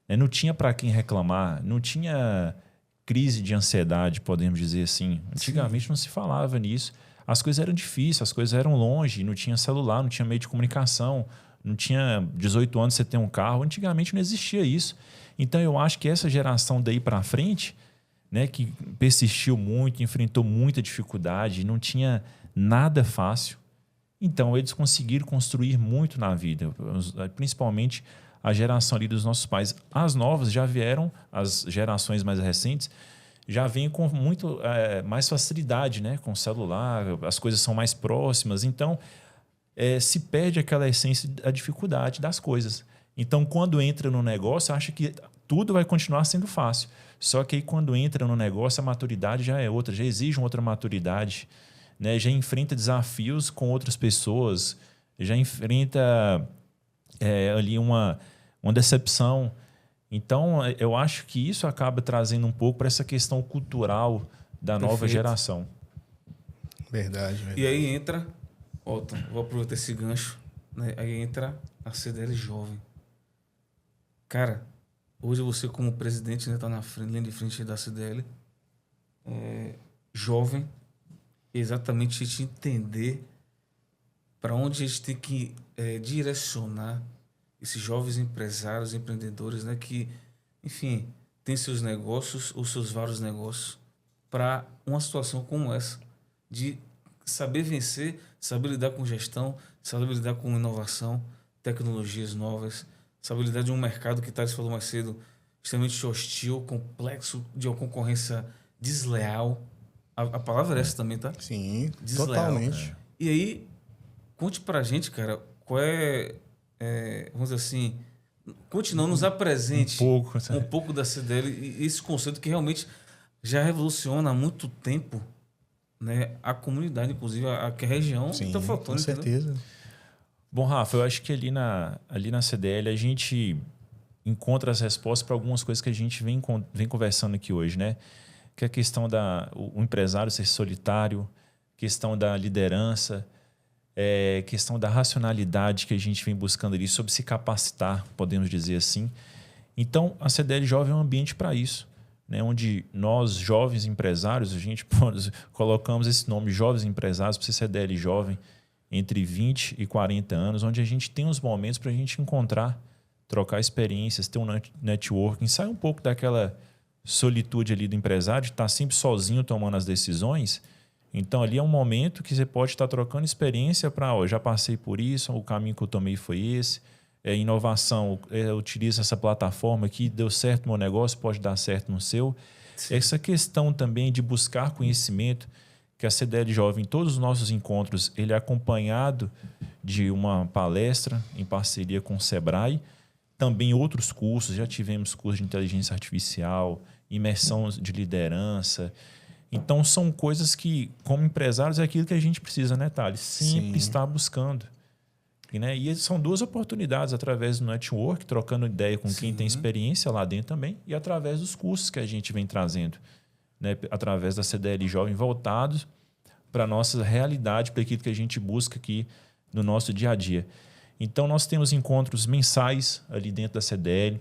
Não tinha para quem reclamar, não tinha crise de ansiedade, podemos dizer assim. Antigamente não se falava nisso. As coisas eram difíceis, as coisas eram longe, não tinha celular, não tinha meio de comunicação, não tinha 18 anos você ter um carro. Antigamente não existia isso. Então eu acho que essa geração daí para frente, né, que persistiu muito, enfrentou muita dificuldade, não tinha nada fácil. Então eles conseguiram construir muito na vida, principalmente a geração ali dos nossos pais. As novas já vieram, as gerações mais recentes, já vêm com muito mais facilidade, né? Com o celular, as coisas são mais próximas. Então, se perde aquela essência da dificuldade das coisas. Então, quando entra no negócio, acha que tudo vai continuar sendo fácil. Só que aí, quando entra no negócio, a maturidade já é outra, já exige uma outra maturidade, né? Já enfrenta desafios com outras pessoas, já enfrenta ali uma decepção. Então, eu acho que isso acaba trazendo um pouco para essa questão cultural da nova geração. Verdade. E aí entra, Otton, vou aproveitar esse gancho, né? Aí entra a CDL jovem. Cara, hoje você como presidente, né, tá na frente, linha de frente da CDL, jovem, exatamente te entender para onde a gente tem que direcionar esses jovens empresários, empreendedores, né, que, enfim, têm seus negócios, os seus vários negócios, para uma situação como essa, de saber vencer, saber lidar com gestão, saber lidar com inovação, tecnologias novas, saber lidar de um mercado que, Thales falou mais cedo, extremamente hostil, complexo, de uma concorrência desleal. A palavra é essa também, tá? Sim, Desleal. totalmente. E aí, conte pra gente, cara, qual vamos dizer assim, conte não, nos apresente um pouco da CDL e esse conceito que realmente já revoluciona há muito tempo, né, a comunidade, inclusive a região. Sim, tá faltando, com certeza. Entendeu? Bom, Rafa, eu acho que ali na CDL a gente encontra as respostas para algumas coisas que a gente vem conversando aqui hoje, né? Que é a questão o empresário ser solitário, questão da liderança, questão da racionalidade que a gente vem buscando ali sobre se capacitar, podemos dizer assim. Então, a CDL Jovem é um ambiente para isso, né? Onde nós, jovens empresários, a gente colocamos esse nome, Jovens Empresários, para ser CDL Jovem, entre 20 e 40 anos, onde a gente tem uns momentos para a gente encontrar, trocar experiências, ter um networking, sair um pouco daquela solitude ali do empresário, de estar sempre sozinho tomando as decisões. Então, ali é um momento que você pode estar trocando experiência para, já passei por isso, o caminho que eu tomei foi esse, inovação, utiliza essa plataforma aqui, deu certo no meu negócio, pode dar certo no seu. Sim. Essa questão também de buscar conhecimento, que a CDL Jovem, em todos os nossos encontros, ele é acompanhado de uma palestra em parceria com o Sebrae, também outros cursos, já tivemos curso de inteligência artificial, imersão de liderança. Então, são coisas que, como empresários, é aquilo que a gente precisa, né, Thales? Sempre estar buscando. Né? E são duas oportunidades através do network, trocando ideia com quem tem experiência lá dentro também, e através dos cursos que a gente vem trazendo, né? Através da CDL Jovem, voltados para a nossa realidade, para aquilo que a gente busca aqui no nosso dia a dia. Então, nós temos encontros mensais ali dentro da CDL.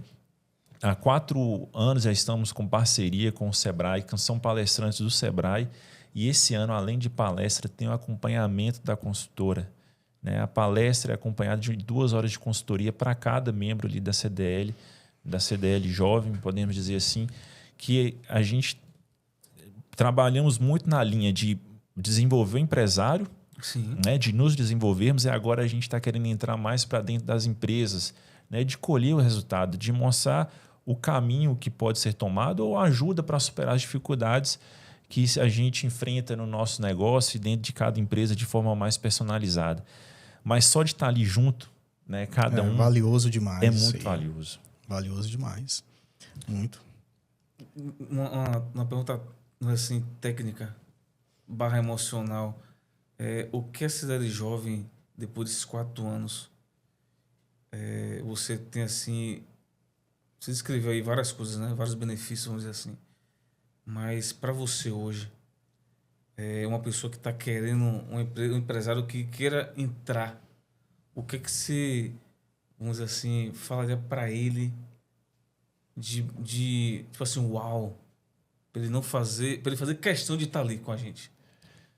Há 4 anos já estamos com parceria com o Sebrae, que são palestrantes do Sebrae, e esse ano, além de palestra, tem o acompanhamento da consultora. Né? A palestra é acompanhada de 2 horas de consultoria para cada membro ali da CDL Jovem, podemos dizer assim, que a gente trabalhamos muito na linha de desenvolver o empresário, né? De nos desenvolvermos, e agora a gente está querendo entrar mais para dentro das empresas, né? De colher o resultado, de mostrar o caminho que pode ser tomado ou ajuda para superar as dificuldades que a gente enfrenta no nosso negócio e dentro de cada empresa de forma mais personalizada. Mas só de estar ali junto, né, cada um... valioso demais. É muito valioso. Valioso demais. Muito. Uma pergunta assim, técnica / emocional. O que a CDL Jovem, depois desses 4 anos, você tem assim... Você descreveu aí várias coisas, né? Vários benefícios, vamos dizer assim. Mas para você hoje, uma pessoa que está querendo, um empresário que queira entrar, o que você, vamos dizer assim, falaria para ele de tipo assim, uau, para ele fazer questão de estar ali com a gente?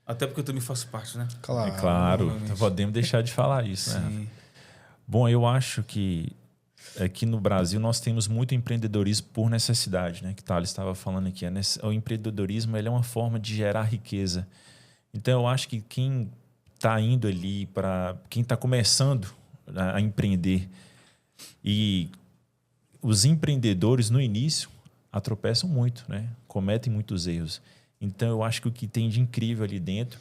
Até porque eu também faço parte, né? Claro. Claro, não podemos deixar de falar isso, né? Sim. Bom, eu acho que aqui no Brasil nós temos muito empreendedorismo por necessidade, né? Que Thales estava falando aqui. O empreendedorismo, ele é uma forma de gerar riqueza. Então eu acho que quem está indo ali quem está começando a empreender, e os empreendedores no início tropeçam muito, né? Cometem muitos erros. Então eu acho que o que tem de incrível ali dentro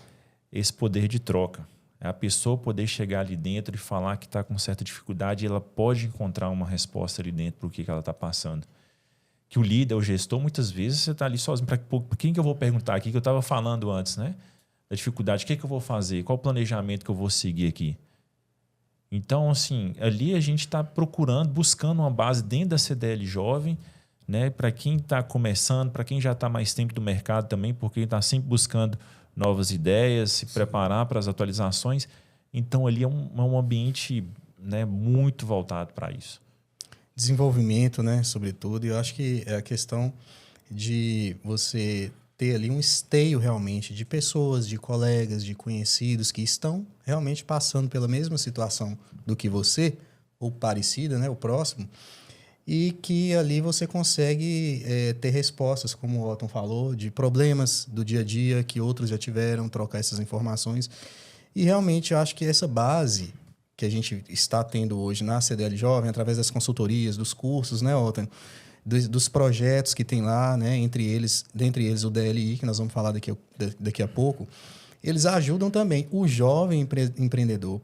é esse poder de troca. É a pessoa poder chegar ali dentro e falar que está com certa dificuldade, e ela pode encontrar uma resposta ali dentro para o que ela está passando. Que o líder, o gestor, muitas vezes você está ali sozinho. Para quem que eu vou perguntar aqui, que eu estava falando antes, né? Da dificuldade, o que eu vou fazer? Qual o planejamento que eu vou seguir aqui? Então, assim, ali a gente está buscando uma base dentro da CDL Jovem, né? Para quem está começando, para quem já está mais tempo do mercado também, porque está sempre buscando novas ideias, se preparar para as atualizações. Então, ali é um ambiente, né, muito voltado para isso. Desenvolvimento, né, sobretudo. E eu acho que é a questão de você ter ali um esteio realmente de pessoas, de colegas, de conhecidos que estão realmente passando pela mesma situação do que você, ou parecida, né, o próximo, e que ali você consegue ter respostas, como o Otton falou, de problemas do dia a dia que outros já tiveram, trocar essas informações. E realmente eu acho que essa base que a gente está tendo hoje na CDL Jovem, através das consultorias, dos cursos, né, Otton? Dos projetos que tem lá, né, dentre eles o DLI, que nós vamos falar daqui a pouco, eles ajudam também o jovem empreendedor.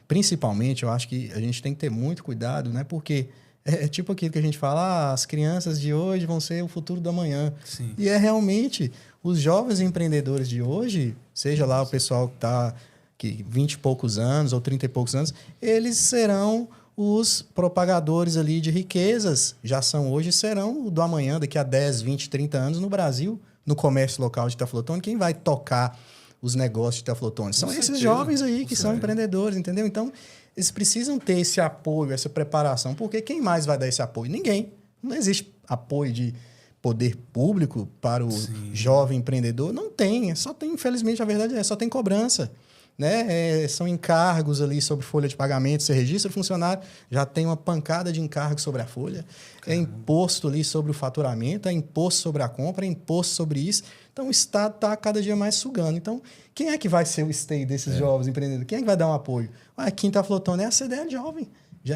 Principalmente, eu acho que a gente tem que ter muito cuidado, né, porque é tipo aquilo que a gente fala, as crianças de hoje vão ser o futuro da manhã. Sim. E é realmente os jovens empreendedores de hoje, seja lá o pessoal que está 20 e poucos anos ou 30 e poucos anos, eles serão os propagadores ali de riquezas, já são hoje, serão do amanhã, daqui a 10, 20, 30 anos no Brasil, no comércio local de Teoflotone. Quem vai tocar os negócios de Teoflotone? São esses jovens aí que são empreendedores, entendeu? Então, eles precisam ter esse apoio, essa preparação, porque quem mais vai dar esse apoio? Ninguém. Não existe apoio de poder público para o jovem empreendedor. Não tem. Só tem, infelizmente, a verdade só tem cobrança. Né? São encargos ali sobre folha de pagamento. Você registra o funcionário, já tem uma pancada de encargos sobre a folha. Caramba. É imposto ali sobre o faturamento, é imposto sobre a compra, é imposto sobre isso. Então, o Estado está cada dia mais sugando. Então, quem é que vai ser o esteio desses jovens empreendedores? Quem é que vai dar um apoio? Quem está flotando é a CDL Jovem.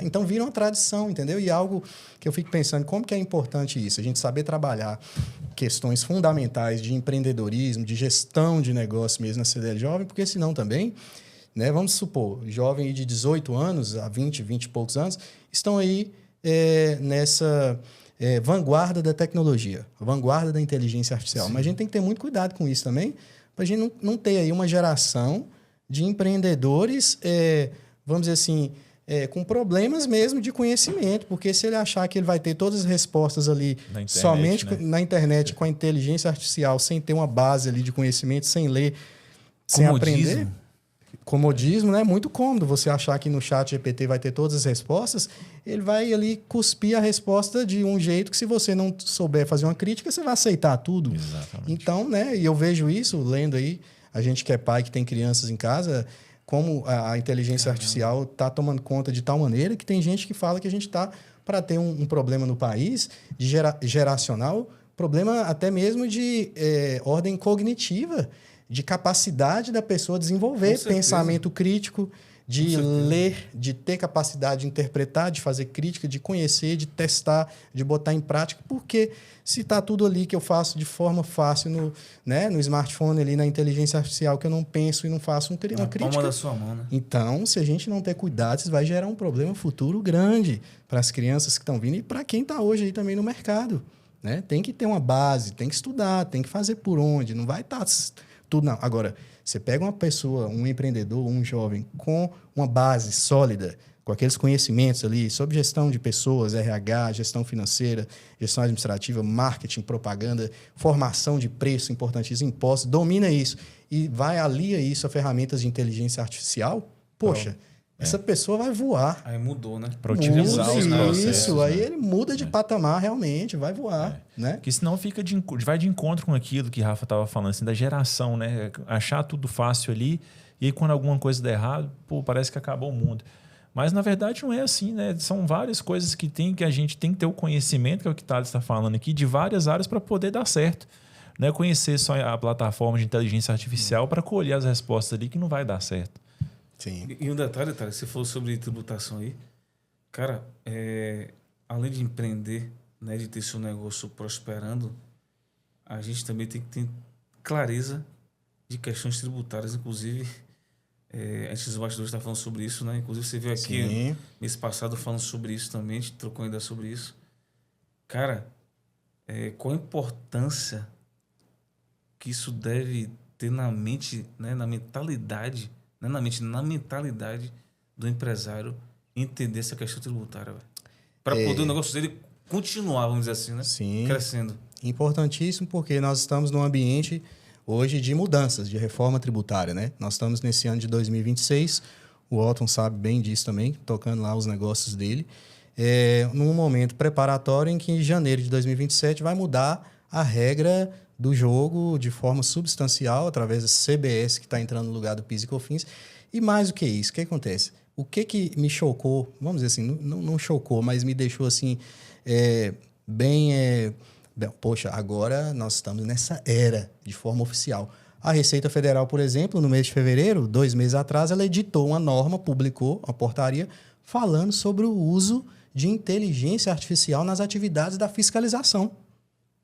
Então, vira uma tradição, entendeu? E algo que eu fico pensando, como que é importante isso? A gente saber trabalhar questões fundamentais de empreendedorismo, de gestão de negócio mesmo na CDL Jovem, porque senão também, né, vamos supor, jovem de 18 anos a 20 e poucos anos, estão aí nessa vanguarda da tecnologia, vanguarda da inteligência artificial. Sim. Mas a gente tem que ter muito cuidado com isso também, para a gente não ter aí uma geração de empreendedores vamos dizer assim, com problemas mesmo de conhecimento, porque se ele achar que ele vai ter todas as respostas ali Na internet, somente né? na internet, com a inteligência artificial, sem ter uma base ali de conhecimento, sem ler, sem aprender... Comodismo, né? Muito cômodo você achar que no chat GPT vai ter todas as respostas, ele vai ali cuspir a resposta de um jeito que, se você não souber fazer uma crítica, você vai aceitar tudo. Exatamente. Então, né? E eu vejo isso lendo aí, a gente que é pai, que tem crianças em casa, como a inteligência artificial está tomando conta de tal maneira que tem gente que fala que a gente está para ter um problema no país de geracional, problema até mesmo de ordem cognitiva, de capacidade da pessoa desenvolver pensamento crítico, de ler, de ter capacidade de interpretar, de fazer crítica, de conhecer, de testar, de botar em prática. Porque se está tudo ali que eu faço de forma fácil no smartphone, ali na inteligência artificial, que eu não penso e não faço uma crítica... palma da sua mão, né? Então, se a gente não ter cuidado, isso vai gerar um problema futuro grande para as crianças que estão vindo e para quem está hoje aí também no mercado. Né? Tem que ter uma base, tem que estudar, tem que fazer por onde, não vai estar... tudo não. Agora, você pega uma pessoa, um empreendedor, um jovem com uma base sólida, com aqueles conhecimentos ali sobre gestão de pessoas, RH, gestão financeira, gestão administrativa, marketing, propaganda, formação de preço, importantíssimo, impostos, domina isso e vai alia isso a ferramentas de inteligência artificial, poxa, essa pessoa vai voar. Aí mudou, né? Para otimizar os processos. Isso, aí ele muda de patamar realmente, vai voar. Né? Porque senão vai de encontro com aquilo que Rafa estava falando, assim, da geração, né? Achar tudo fácil ali, e aí quando alguma coisa der errado, parece que acabou o mundo. Mas na verdade não é assim, né? São várias coisas que a gente tem que ter o conhecimento, que é o que o Thales está falando aqui, de várias áreas para poder dar certo. Não é conhecer só a plataforma de inteligência artificial para colher as respostas ali que não vai dar certo. Sim. E um detalhe, você falou sobre tributação aí. Cara, além de empreender, né, de ter seu negócio prosperando, a gente também tem que ter clareza de questões tributárias. Inclusive, antes dos bastidores está falando sobre isso, né? Inclusive, você veio aqui mês passado falando sobre isso também, a gente trocou ainda sobre isso. Cara, qual a importância que isso deve ter na mente, né, na mentalidade, não na mente, na mentalidade do empresário entender essa questão tributária, para poder o negócio dele continuar, vamos dizer assim, né? Sim. Crescendo. Importantíssimo, porque nós estamos num ambiente hoje de mudanças, de reforma tributária, né? Nós estamos nesse ano de 2026, o Otton sabe bem disso também, tocando lá os negócios dele, num momento preparatório em que em janeiro de 2027 vai mudar a regra do jogo de forma substancial, através da CBS, que está entrando no lugar do PIS e COFINS. E mais do que isso, o que acontece? O que me chocou, vamos dizer assim, não chocou, mas me deixou assim, poxa, agora nós estamos nessa era de forma oficial. A Receita Federal, por exemplo, no mês de fevereiro, 2 meses atrás, ela editou uma norma, publicou uma portaria falando sobre o uso de inteligência artificial nas atividades da fiscalização.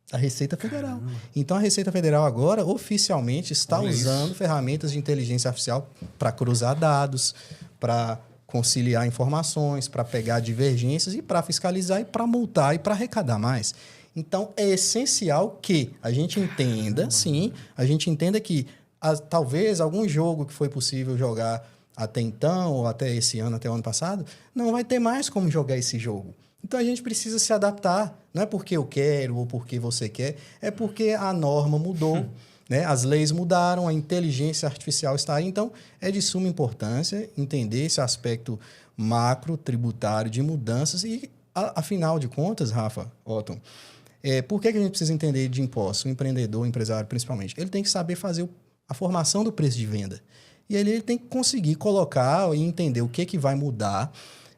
A Receita Federal. Então, a Receita Federal agora, oficialmente, está usando ferramentas de inteligência artificial para cruzar dados, para conciliar informações, para pegar divergências e para fiscalizar e para multar e para arrecadar mais. Então, é essencial que a gente entenda, sim, a gente entenda que talvez algum jogo que foi possível jogar até então, ou até esse ano, até o ano passado, não vai ter mais como jogar esse jogo. Então, a gente precisa se adaptar. Não é porque eu quero ou porque você quer, é porque a norma mudou, né? As leis mudaram, a inteligência artificial está aí. Então, é de suma importância entender esse aspecto macro, tributário, de mudanças. E, afinal de contas, Rafa, Otton, por que a gente precisa entender de impostos? O empreendedor, o empresário, principalmente, ele tem que saber fazer a formação do preço de venda. E ele tem que conseguir colocar e entender o que vai mudar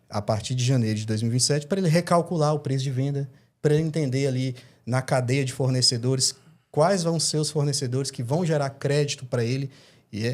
a partir de janeiro de 2027, para ele recalcular o preço de venda, para ele entender ali na cadeia de fornecedores quais vão ser os fornecedores que vão gerar crédito para ele,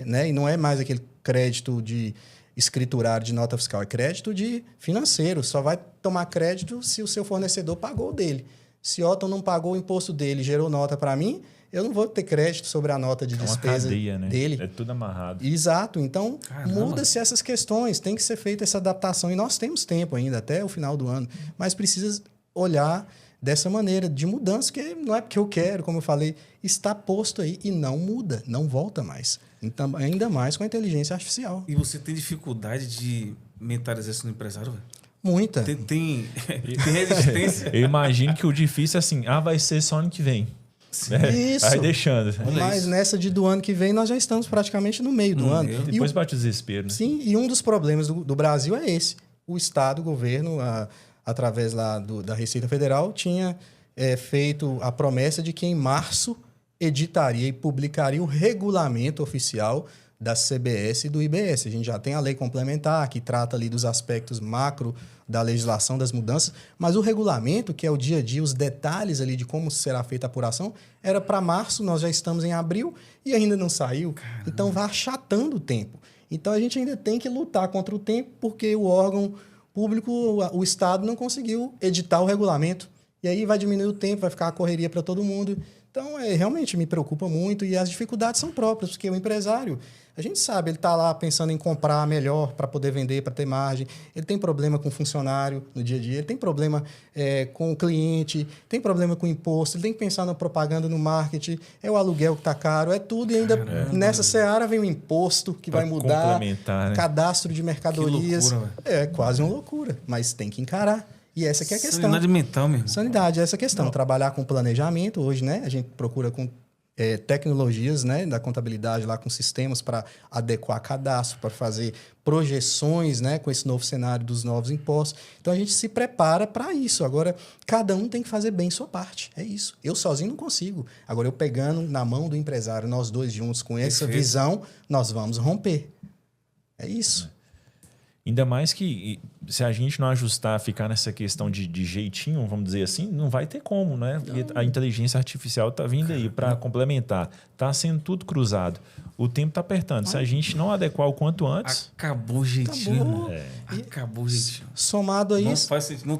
né? E não é mais aquele crédito de escriturário de nota fiscal, é crédito de financeiro, só vai tomar crédito se o seu fornecedor pagou o dele. Se Otton não pagou o imposto dele, gerou nota para mim, eu não vou ter crédito sobre a nota de despesa cadeia, né? dele. É tudo amarrado. Exato. Então, muda-se essas questões. Tem que ser feita essa adaptação. E nós temos tempo ainda, até o final do ano. Mas precisa olhar dessa maneira de mudança, que não é porque eu quero, como eu falei, está posto aí e não muda, não volta mais. Então, ainda mais com a inteligência artificial. E você tem dificuldade de mentalizar isso no empresário, velho? Muita. Tem resistência? Eu imagino que o difícil é assim, vai ser só ano que vem. Né? Isso. Vai deixando. Mas isso. nessa do ano que vem, nós já estamos praticamente no meio do ano. E Depois bate o desespero. Né? Sim, e um dos problemas do Brasil é esse. O Estado, o governo, através lá da Receita Federal, tinha feito a promessa de que em março editaria e publicaria o regulamento oficial da CBS e do IBS. A gente já tem a lei complementar, que trata ali dos aspectos macro da legislação, das mudanças, mas o regulamento, que é o dia a dia, os detalhes ali de como será feita a apuração, era para março, nós já estamos em abril e ainda não saiu. Caramba. Então vai achatando o tempo. Então a gente ainda tem que lutar contra o tempo, porque o órgão público, o Estado, não conseguiu editar o regulamento. E aí vai diminuir o tempo, vai ficar a correria para todo mundo. Então, realmente me preocupa muito e as dificuldades são próprias, porque o empresário, a gente sabe, ele está lá pensando em comprar melhor para poder vender, para ter margem. Ele tem problema com o funcionário no dia a dia, ele tem problema com o cliente, tem problema com o imposto, ele tem que pensar na propaganda, no marketing, é o aluguel que está caro, é tudo. E ainda nessa seara vem o imposto que vai mudar, né? cadastro de mercadorias. Que loucura, é quase uma loucura, mas tem que encarar. E essa que é a questão. Sanidade mental mesmo. Sanidade, essa é a questão. Trabalhar com planejamento hoje, né? A gente procura com tecnologias, né, da contabilidade lá com sistemas para adequar cadastro, para fazer projeções, né, com esse novo cenário dos novos impostos. Então a gente se prepara para isso. Agora, cada um tem que fazer bem sua parte. É isso. Eu sozinho não consigo. Agora, eu pegando na mão do empresário, nós dois juntos com essa visão, nós vamos romper. É isso. Ainda mais que se a gente não ajustar, ficar nessa questão de jeitinho, vamos dizer assim, não vai ter como, né? Porque a inteligência artificial está vindo aí para complementar. Está sendo tudo cruzado. O tempo está apertando. Se a gente não adequar o quanto antes... Acabou o jeitinho. Acabou o jeitinho. Somado a isso... Faz sentido. Não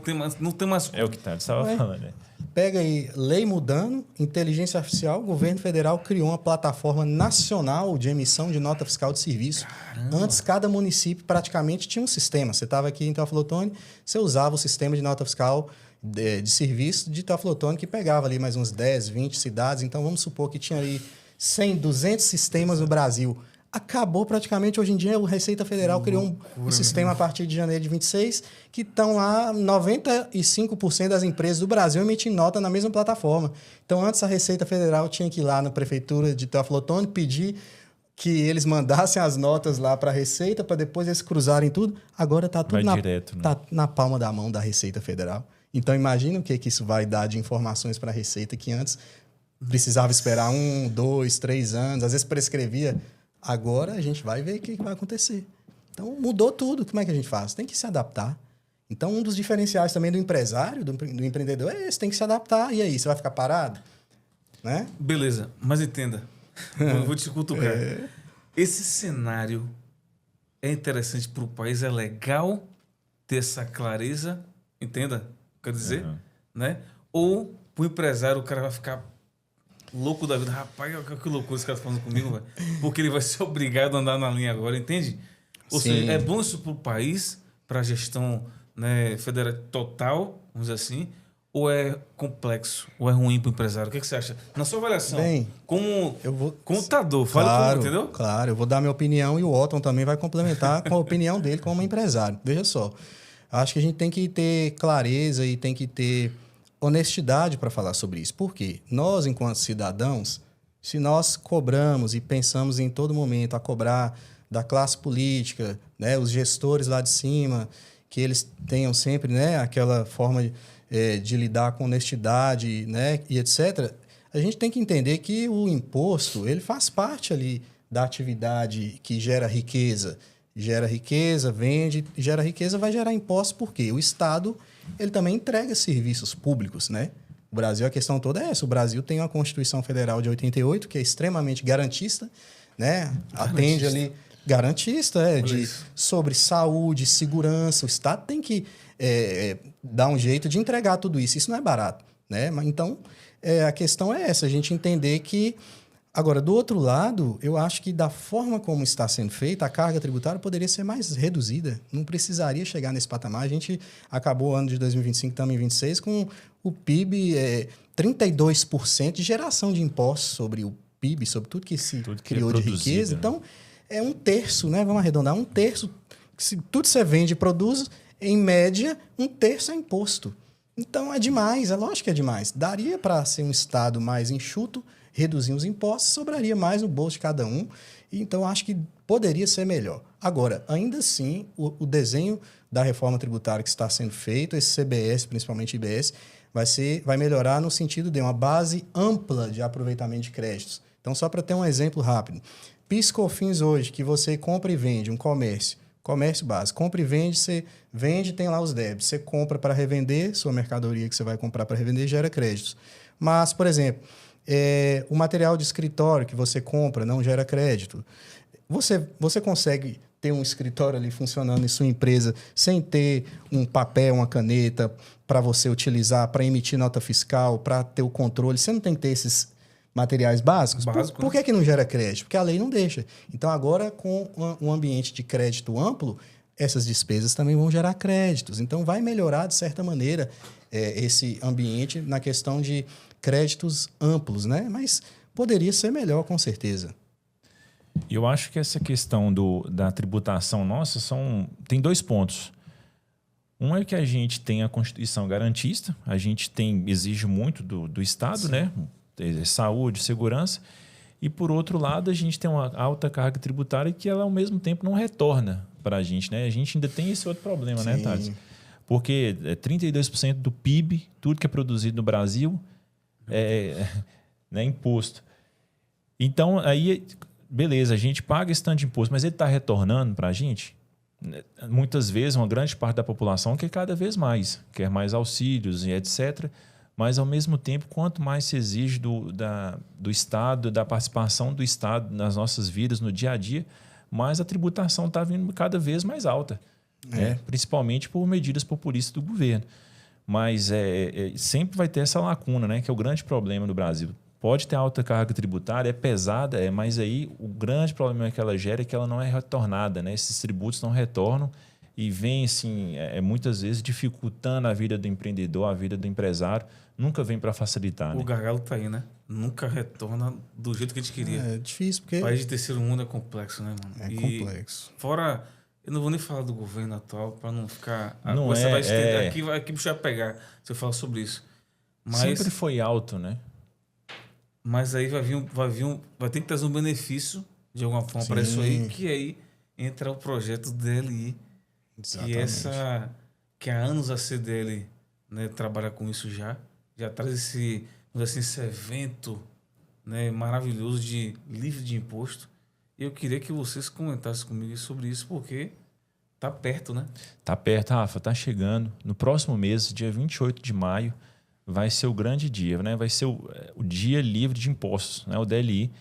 tem mais... É o que você estava falando, né? Pega aí, lei mudando, inteligência artificial, o governo federal criou uma plataforma nacional de emissão de nota fiscal de serviço. Caramba. Antes, cada município praticamente tinha um sistema. Você estava aqui em Teoflotone, você usava o sistema de nota fiscal de serviço de Teoflotone, que pegava ali mais uns 10, 20 cidades. Então, vamos supor que tinha ali 100, 200 sistemas no Brasil. Acabou praticamente, hoje em dia, a Receita Federal criou um sistema a partir de janeiro de 26, que estão lá 95% das empresas do Brasil emitindo nota na mesma plataforma. Então, antes a Receita Federal tinha que ir lá na prefeitura de Teoflotone pedir que eles mandassem as notas lá para a Receita, para depois eles cruzarem tudo. Agora está tudo direto, né? Tá na palma da mão da Receita Federal. Então, imagina o que isso vai dar de informações para a Receita, que antes precisava esperar 1, 2, 3 anos, às vezes prescrevia. Agora a gente vai ver o que vai acontecer. Então, mudou tudo. Como é que a gente faz? Tem que se adaptar. Então, um dos diferenciais também do empresário, do empreendedor, é esse. Tem que se adaptar. E aí, você vai ficar parado? Né? Beleza, mas entenda. Eu vou te cutucar. Esse cenário é interessante para o país, é legal ter essa clareza, entenda? Quer dizer, né? Ou para o empresário, o cara vai ficar louco da vida. Rapaz, que loucura esse cara tá falando comigo, velho. Porque ele vai ser obrigado a andar na linha agora, entende? Ou seja, é bom isso para o país, para a gestão, né, federal total, vamos dizer assim, ou é complexo, ou é ruim para o empresário? O que você acha? Na sua avaliação, Bem, como eu vou... contador, fala claro, como, entendeu? Claro, eu vou dar minha opinião e o Otton também vai complementar com a opinião dele como empresário. Veja só, acho que a gente tem que ter clareza e tem que ter honestidade para falar sobre isso. Por quê? Nós, enquanto cidadãos, se nós cobramos e pensamos em todo momento a cobrar da classe política, né, os gestores lá de cima, que eles tenham sempre, né, aquela forma de lidar com honestidade, né, e etc., a gente tem que entender que o imposto ele faz parte ali da atividade que gera riqueza. Gera riqueza, vende, gera riqueza, vai gerar impostos, porque o Estado ele também entrega serviços públicos, né? O Brasil, a questão toda é essa. O Brasil tem uma Constituição Federal de 88, que é extremamente garantista, né? Atende ali... Garantista, sobre saúde, segurança. O Estado tem que dar um jeito de entregar tudo isso. Isso não é barato, né? Então, a questão é essa, a gente entender que... Agora, do outro lado, eu acho que da forma como está sendo feita, a carga tributária poderia ser mais reduzida. Não precisaria chegar nesse patamar. A gente acabou o ano de 2025, estamos em 26, com o PIB 32% de geração de impostos sobre o PIB, sobre tudo que se Tudo que criou é de produzido, riqueza. né? Então, é 1/3, né? Vamos arredondar, 1/3. Se tudo você vende e produz, em média, 1/3 é imposto. Então, é demais, é lógico que é demais. Daria para ser um Estado mais enxuto, reduzir os impostos, sobraria mais no bolso de cada um. Então, acho que poderia ser melhor. Agora, ainda assim, o desenho da reforma tributária que está sendo feito, esse CBS, principalmente IBS, vai melhorar no sentido de uma base ampla de aproveitamento de créditos. Então, só para ter um exemplo rápido. PIS/COFINS hoje, que você compra e vende, um comércio básico, compra e vende, você vende, tem lá os débitos. Você compra para revender, sua mercadoria que você vai comprar para revender gera créditos. Mas, por exemplo, o material de escritório que você compra não gera crédito. Você consegue ter um escritório ali funcionando em sua empresa sem ter um papel, uma caneta para você utilizar, para emitir nota fiscal, para ter o controle. Você não tem que ter esses materiais básicos? Por que não gera crédito? Porque a lei não deixa. Então, agora, com um ambiente de crédito amplo, essas despesas também vão gerar créditos. Então, vai melhorar, de certa maneira, esse ambiente na questão de créditos amplos, né? Mas poderia ser melhor, com certeza. Eu acho que essa questão da tributação nossa tem 2 pontos. Um é que a gente tem a Constituição garantista, a gente exige muito do Estado, sim, né? Saúde, segurança. E, por outro lado, a gente tem uma alta carga tributária que ela, ao mesmo tempo, não retorna para a gente, né? A gente ainda tem esse outro problema, sim, né, Thales? Porque 32% do PIB, tudo que é produzido no Brasil, né, imposto. Então, aí... Beleza, a gente paga esse tanto de imposto, mas ele está retornando para a gente? Muitas vezes, uma grande parte da população quer cada vez mais, quer mais auxílios e etc. Mas, ao mesmo tempo, quanto mais se exige do Estado, da participação do Estado nas nossas vidas, no dia a dia, mais a tributação está vindo cada vez mais alta, né? Principalmente por medidas populistas do governo. Mas sempre vai ter essa lacuna, né? Que é o grande problema do Brasil. Pode ter alta carga tributária, é pesada, mas aí o grande problema que ela gera é que ela não é retornada, né? Esses tributos não retornam e vem, assim, muitas vezes dificultando a vida do empreendedor, a vida do empresário. Nunca vem para facilitar. O né? gargalo está aí, né? Nunca retorna do jeito que a gente queria. É difícil, porque... O país de terceiro mundo é complexo, né, mano? É complexo. Fora... Eu não vou nem falar do governo atual para não ficar... A não coisa vai estender. Aqui o bicho vai pegar se eu falar sobre isso. Mas... Sempre foi alto, né? Mas aí vai ter que trazer um benefício de alguma forma para isso aí, que aí entra o projeto DLI. Exatamente. Que há anos a CDL, né, trabalha com isso já traz esse evento, né, maravilhoso de livre de imposto. E eu queria que vocês comentassem comigo sobre isso, porque tá perto, né? Tá perto, Rafa, tá chegando. No próximo mês, dia 28 de maio, vai ser o grande dia, né? Vai ser o Dia Livre de Impostos, né? O DLI,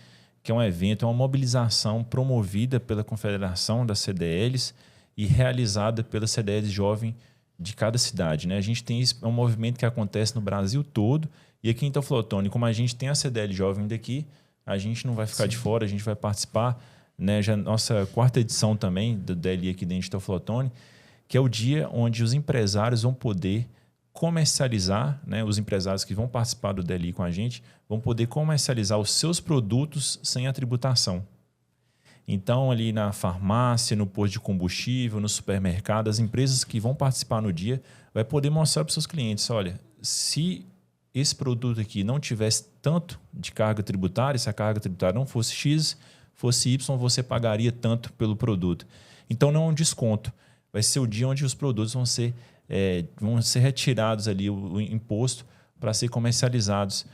que é um evento, é uma mobilização promovida pela Confederação das CDLs e realizada pela CDL Jovem de cada cidade, né? A gente tem um movimento que acontece no Brasil todo e aqui em Teoflotone, como a gente tem a CDL Jovem daqui, a gente não vai ficar de fora, a gente vai participar, né? Já nossa 4ª edição também do DLI aqui dentro de Teoflotone, que é o dia onde os empresários vão poder comercializar, né? Os empresários que vão participar do DLI com a gente vão poder comercializar os seus produtos sem a tributação. Então, ali na farmácia, no posto de combustível, no supermercado, as empresas que vão participar no dia vai poder mostrar para os seus clientes, olha, se esse produto aqui não tivesse tanto de carga tributária, se a carga tributária não fosse X, fosse Y, você pagaria tanto pelo produto. Então, não é um desconto. Vai ser o dia onde os produtos vão ser retirados ali o imposto para ser comercializados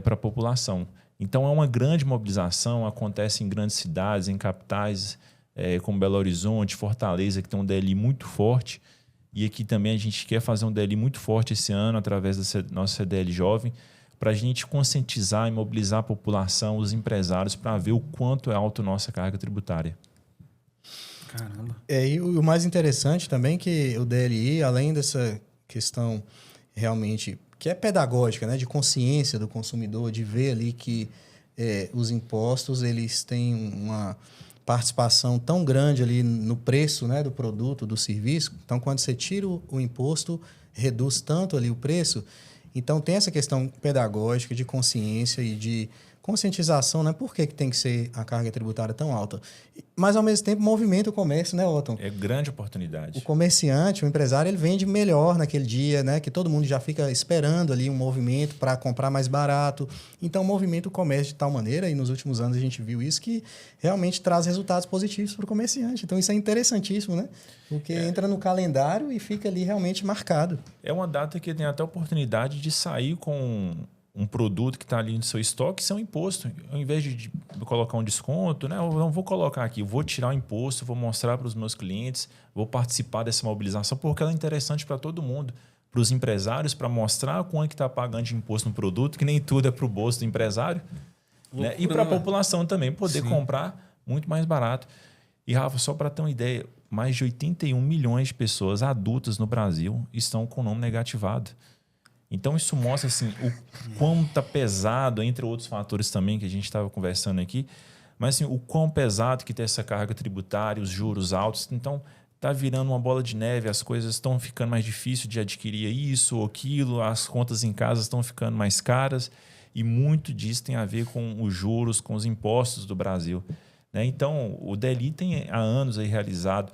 para a população. Então, é uma grande mobilização, acontece em grandes cidades, em capitais como Belo Horizonte, Fortaleza, que tem um DLI muito forte. E aqui também a gente quer fazer um DLI muito forte esse ano, através da nossa CDL Jovem, para a gente conscientizar e mobilizar a população, os empresários, para ver o quanto é alto a nossa carga tributária. Caramba. E o mais interessante também é que o DLI, além dessa questão realmente que é pedagógica, né, de consciência do consumidor, de ver ali que os impostos eles têm uma participação tão grande ali no preço, né, do produto, do serviço. Então, quando você tira o imposto, reduz tanto ali o preço. Então, tem essa questão pedagógica de consciência e de conscientização, né? Por que tem que ser a carga tributária tão alta? Mas, ao mesmo tempo, movimenta o comércio, né, Otton? É grande oportunidade. O comerciante, o empresário, ele vende melhor naquele dia, né? Que todo mundo já fica esperando ali um movimento para comprar mais barato. Então, movimenta o comércio de tal maneira, e nos últimos anos a gente viu isso, que realmente traz resultados positivos para o comerciante. Então, isso é interessantíssimo, né? Porque entra no calendário e fica ali realmente marcado. É uma data que tem até a oportunidade de sair com um produto que está ali no seu estoque sem um imposto. Ao invés de colocar um desconto, né? Eu não vou colocar aqui, eu vou tirar o imposto, vou mostrar para os meus clientes, vou participar dessa mobilização, porque ela é interessante para todo mundo. Para os empresários, para mostrar quanto que está pagando de imposto no produto, que nem tudo é para o bolso do empresário. Né? E para a população também poder comprar muito mais barato. E, Rafa, só para ter uma ideia, mais de 81 milhões de pessoas adultas no Brasil estão com o nome negativado. Então, isso mostra assim, o quão está pesado, entre outros fatores também que a gente estava conversando aqui, mas assim, o quão pesado que tem essa carga tributária, os juros altos. Então, está virando uma bola de neve, as coisas estão ficando mais difíceis de adquirir isso ou aquilo, as contas em casa estão ficando mais caras e muito disso tem a ver com os juros, com os impostos do Brasil. Né? Então, o DELI tem há anos aí realizado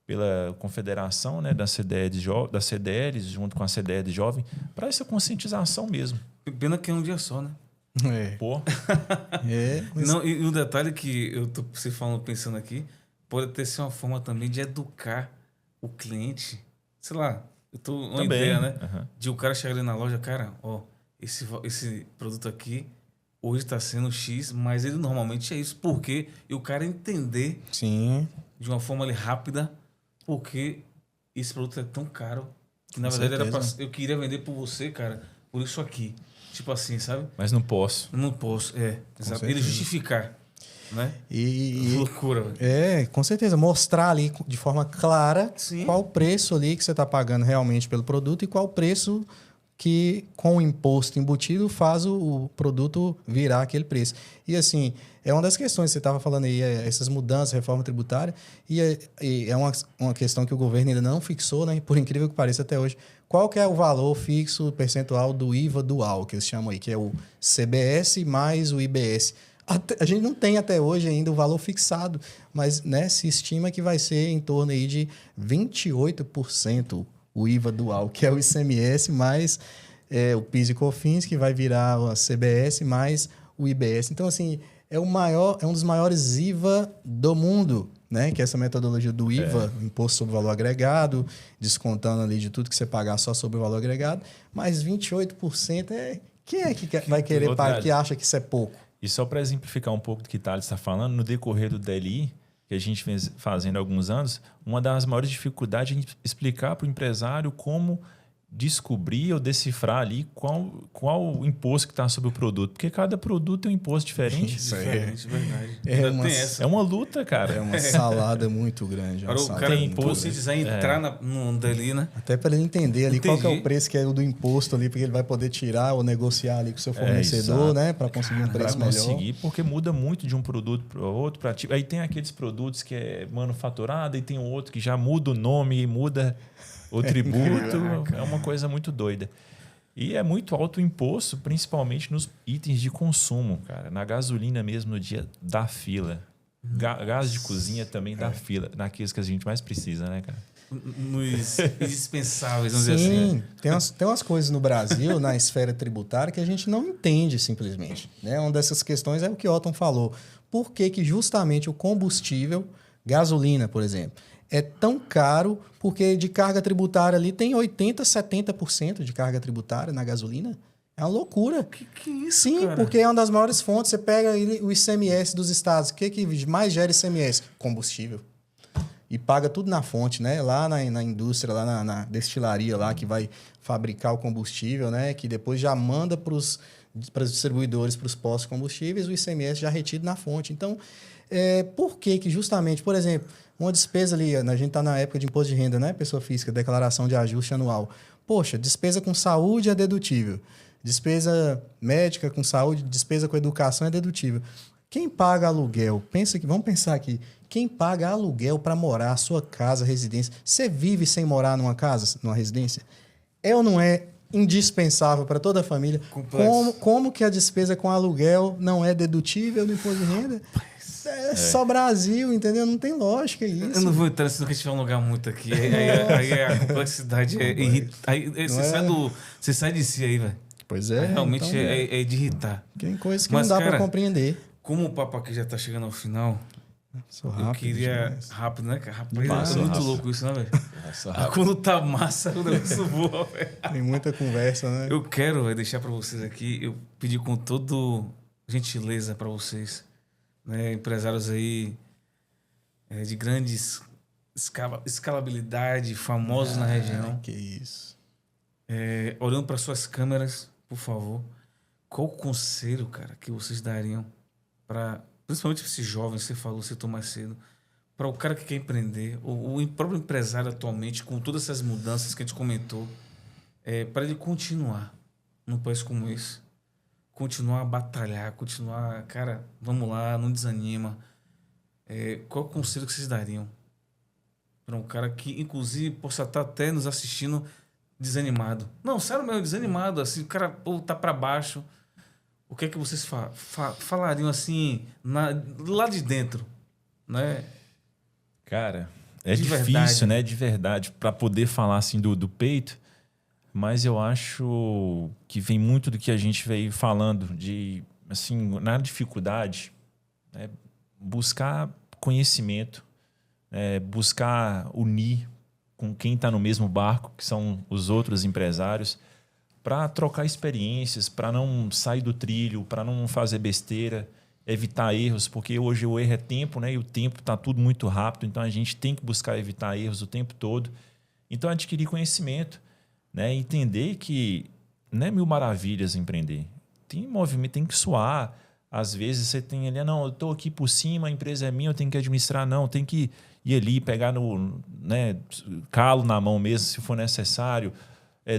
pela confederação, né, das CDLs, junto com a CDL Jovem, para essa conscientização mesmo. Pena que é um dia só, né? Pô. Não, e um detalhe que eu tô você falando, pensando aqui, pode ter sido uma forma também de educar o cliente. Sei lá, eu tô uma também, ideia, né? De o cara chegar ali na loja, cara, ó, esse produto aqui hoje está sendo X, mas ele normalmente é isso. Por quê? E o cara entender de uma forma ali rápida porque esse produto é tão caro que, na verdade, era eu queria vender por você, cara, por isso aqui. Tipo assim, sabe? Mas não posso. Não posso, exato. Ele justificar, né? Loucura. Com certeza. Mostrar ali de forma clara qual o preço ali que você está pagando realmente pelo produto e qual o preço que, com o imposto embutido, faz o produto virar aquele preço. E, assim, é uma das questões que você estava falando aí, essas mudanças, reforma tributária, e é uma questão que o governo ainda não fixou, né? Por incrível que pareça até hoje. Qual que é o valor fixo percentual do IVA dual, que eles chamam aí, que é o CBS mais o IBS? A gente não tem até hoje ainda o valor fixado, mas, né, se estima que vai ser em torno aí de 28% o IVA dual, que é o ICMS mais o PIS e COFINS, que vai virar a CBS mais o IBS. Então, assim, é um dos maiores IVA do mundo, né? Que é essa metodologia do IVA, Imposto sobre o Valor Agregado, descontando ali de tudo que você pagar só sobre o valor agregado, mas 28% quem é que vai querer pagar, que acha que isso é pouco? E só para exemplificar um pouco do que Thales está falando, no decorrer do DLI, que a gente vem fazendo há alguns anos, uma das maiores dificuldades é explicar para o empresário como descobrir ou decifrar ali qual o imposto que está sobre o produto. Porque cada produto tem um imposto diferente. Diferente, verdade. É uma luta, cara. É uma salada muito grande. Para o cara conscientizar e entrar no DLI, né? Até para ele entender ali qual que é o preço que é o do imposto ali, porque ele vai poder tirar ou negociar ali com o seu fornecedor, né? Para conseguir um preço melhor. Conseguir, porque muda muito de um produto para o outro. Aí tem aqueles produtos que é manufaturado e tem outro que já muda o nome e muda o tributo. É uma coisa muito doida. E é muito alto o imposto, principalmente nos itens de consumo, cara. Na gasolina mesmo, no dia da fila. Gás de cozinha também dá fila. Naqueles que a gente mais precisa, né, cara? Nos indispensáveis, vamos dizer assim. Tem umas coisas no Brasil, na esfera tributária, que a gente não entende simplesmente. Né? Uma dessas questões é o que o Otton falou. Por que justamente o combustível, gasolina, por exemplo, é tão caro? Porque de carga tributária ali tem 80%, 70% de carga tributária na gasolina. É uma loucura. Que isso, Sim, cara? porque é uma das maiores fontes. Você pega o ICMS dos estados. O que mais gera ICMS? Combustível. E paga tudo na fonte, né? Lá na indústria, lá na destilaria lá que vai fabricar o combustível, né? Que depois já manda para os distribuidores, para os postos de combustíveis, o ICMS já retido na fonte. Então, por que justamente, por exemplo, uma despesa ali, a gente está na época de imposto de renda, né? Pessoa física, declaração de ajuste anual. Poxa, despesa com saúde é dedutível. Despesa médica com saúde, despesa com educação é dedutível. Quem paga aluguel? Vamos pensar aqui. Quem paga aluguel para morar, sua casa, residência? Você vive sem morar numa casa, numa residência? É ou não é indispensável para toda a família. Complexo. Como que a despesa com aluguel não é dedutível do imposto de renda? É só Brasil, entendeu? Não tem lógica isso. Eu não vou entrar se não a gente vai alongar muito aqui. Aí a complexidade você sai de si aí, velho. Pois é. Realmente então, é de irritar. tem coisas que Mas, não dá para cara, compreender. Como o papo aqui já tá chegando ao final, Sou eu rápido queria... demais. Rápido, né, cara? Rapaz, Passa é muito rápido. louco isso, né, velho? Nossa, rápido. Quando tá massa, o negócio voa, velho. Tem muita conversa, né? Eu quero deixar para vocês aqui, eu pedi com toda gentileza para vocês, né, empresários aí de grandes escalabilidade, famosos na região, Que isso. olhando para suas câmeras, por favor, qual o conselho, cara, que vocês dariam para, principalmente para esses jovens, você falou, citou mais cedo, para o cara que quer empreender, o próprio empresário atualmente, com todas essas mudanças que a gente comentou, para ele continuar num país como esse, continuar a batalhar, continuar, cara, vamos lá, não desanima. Qual o conselho que vocês dariam para um cara que, inclusive, possa estar até nos assistindo desanimado? Não, sério mesmo, desanimado, assim, o cara tá para baixo. O que é que vocês falariam assim, lá de dentro, né? Cara, é De difícil, verdade. né? De verdade, para poder falar assim do peito, mas eu acho que vem muito do que a gente veio falando, de, assim, na dificuldade, né? Buscar conhecimento, buscar unir com quem está no mesmo barco, que são os outros empresários, para trocar experiências, para não sair do trilho, para não fazer besteira, evitar erros, porque hoje o erro é tempo, né? E o tempo está tudo muito rápido, então a gente tem que buscar evitar erros o tempo todo. Então, adquirir conhecimento, né? Entender que não é mil maravilhas empreender. Tem movimento, tem que suar. Às vezes você tem ali, não, eu estou aqui por cima, a empresa é minha, eu tenho que administrar. Não, tem que ir ali, pegar no, né, calo na mão mesmo, se for necessário.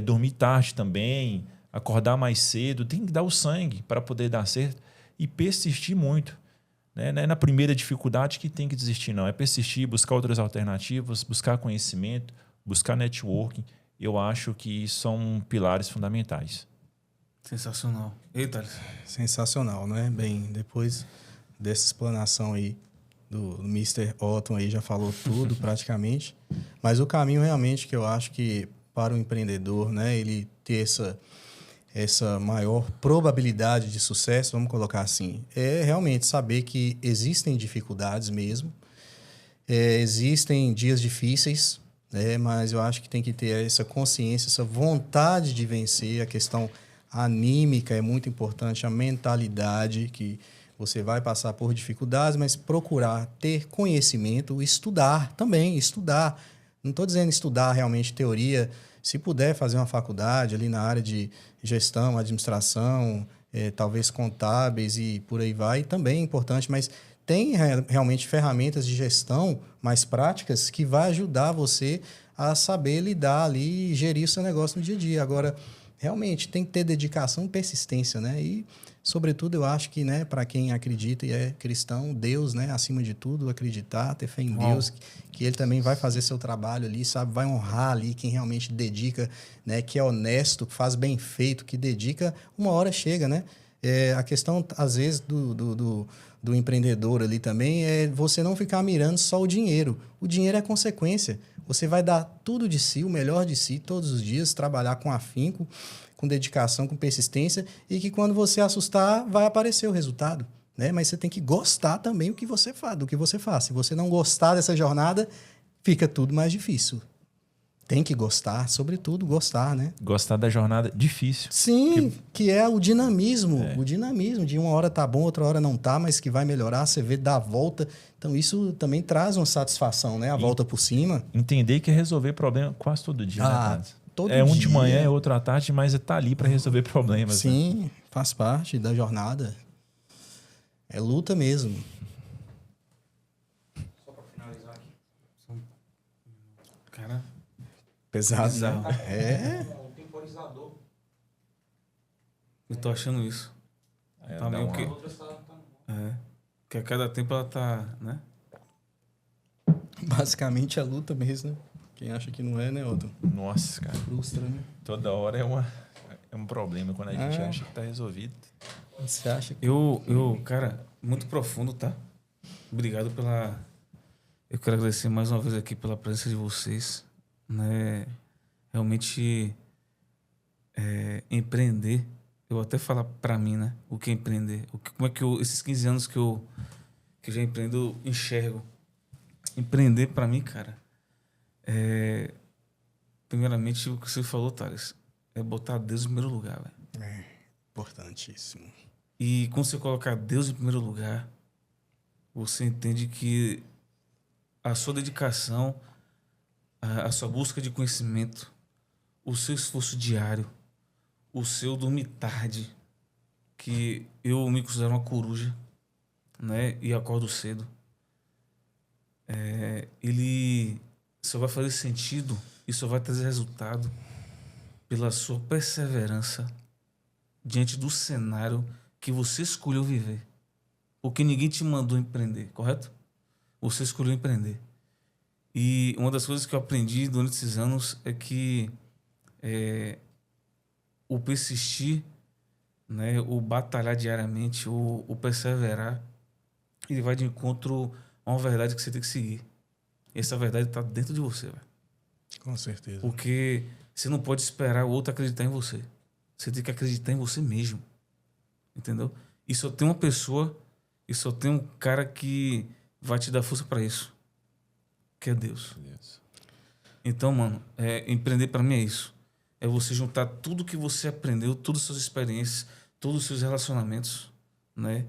Dormir tarde também, acordar mais cedo. Tem que dar o sangue para poder dar certo e persistir muito. Né? Não é na primeira dificuldade que tem que desistir, não. É persistir, buscar outras alternativas, buscar conhecimento, buscar networking. Eu acho que são pilares fundamentais. Sensacional. Eita, Sensacional, né? Bem, depois dessa explanação aí do Mr. Otton aí já falou tudo praticamente, mas o caminho realmente que eu acho que para o empreendedor, né, ele ter essa maior probabilidade de sucesso, vamos colocar assim, é realmente saber que existem dificuldades mesmo, existem dias difíceis, né, mas eu acho que tem que ter essa consciência, essa vontade de vencer. A questão anímica é muito importante, a mentalidade, que você vai passar por dificuldades, mas procurar ter conhecimento, estudar também, estudar. Não estou dizendo estudar realmente teoria. Se puder fazer uma faculdade ali na área de gestão, administração, talvez contábeis e por aí vai, também é importante, mas tem realmente ferramentas de gestão mais práticas que vai ajudar você a saber lidar ali e gerir o seu negócio no dia a dia. Agora, realmente, tem que ter dedicação e persistência, né? E, sobretudo, eu acho que, né, para quem acredita e é cristão, Deus, né, acima de tudo, acreditar, ter fé em Deus, que Ele também vai fazer seu trabalho ali, sabe? Vai honrar ali quem realmente dedica, né, que é honesto, que faz bem feito, que dedica, uma hora chega, né? A questão, às vezes, do empreendedor ali também é você não ficar mirando só o dinheiro. O dinheiro é consequência. Você vai dar tudo de si, o melhor de si, todos os dias, trabalhar com afinco, com dedicação, com persistência, e que quando você assustar, vai aparecer o resultado, né? Mas você tem que gostar também do que você faz. Se você não gostar dessa jornada, fica tudo mais difícil. Tem que gostar, sobretudo gostar, né? Gostar da jornada difícil. Sim, que é o dinamismo. O dinamismo de uma hora tá bom, outra hora não tá, mas que vai melhorar, você vê dar a volta. Então isso também traz uma satisfação, né? A volta por cima. Entender que é resolver problema quase todo dia, né, Thales? Todo um dia. de manhã, é outro à tarde, mas tá ali para resolver problemas. Sim, né? faz parte da jornada. É luta mesmo. Só para finalizar aqui. cara, Pesado. Bizarro. É. Um temporizador. eu tô achando isso. Tá meio que... A outra está... Que a cada tempo ela tá, né? Basicamente é luta mesmo, né? Quem acha que não é, né, Otto? Nossa, cara. Frustra, né? Toda hora é um problema quando a gente acha que tá resolvido. Você acha que... Cara, muito profundo, tá? Obrigado pela... Eu quero agradecer mais uma vez aqui pela presença de vocês, né? Realmente, empreender, eu vou até falar pra mim, né? O que é empreender? Como é que esses 15 anos que eu já empreendo, eu enxergo. Empreender pra mim, cara, primeiramente, o que você falou, Thales, é botar Deus em primeiro lugar, velho. É importantíssimo. E quando você colocar Deus em primeiro lugar, você entende que a sua dedicação, a sua busca de conhecimento, o seu esforço diário, o seu dormir tarde, que eu me considero uma coruja, né? E acordo cedo. Ele só vai fazer sentido e só vai trazer resultado pela sua perseverança diante do cenário que você escolheu viver. Porque ninguém te mandou empreender, correto? Você escolheu empreender. E uma das coisas que eu aprendi durante esses anos é que o persistir, né, o batalhar diariamente, o perseverar, ele vai de encontro a uma verdade que você tem que seguir. E essa verdade está dentro de você, velho. Com certeza. Porque você não pode esperar o outro acreditar em você. Você tem que acreditar em você mesmo. Entendeu? E só tem uma pessoa, e só tem um cara que vai te dar força para isso. Que é Deus. Então, mano, empreender para mim é isso. É você juntar tudo que você aprendeu, todas as suas experiências, todos os seus relacionamentos, né?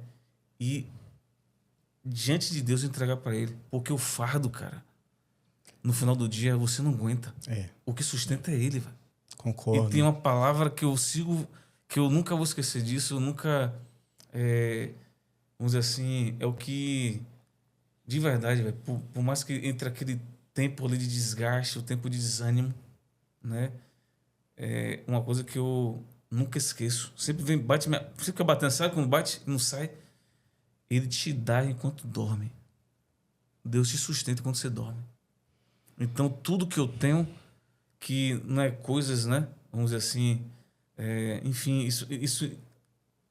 E diante de Deus entregar para Ele. Porque o fardo, cara, no final do dia você não aguenta. O que sustenta é Ele, velho. Concordo. E tem uma palavra que eu sigo, que eu nunca vou esquecer disso, eu nunca... vamos dizer assim, é o que... De verdade, velho, por mais que entre aquele tempo ali de desgaste, o tempo de desânimo, né? É uma coisa que eu nunca esqueço. Sempre vem, bate, sempre fica batendo, sabe quando bate e não sai? Ele te dá enquanto dorme. Deus te sustenta quando você dorme. Então, tudo que eu tenho, que não é coisas, né? Vamos dizer assim, enfim, isso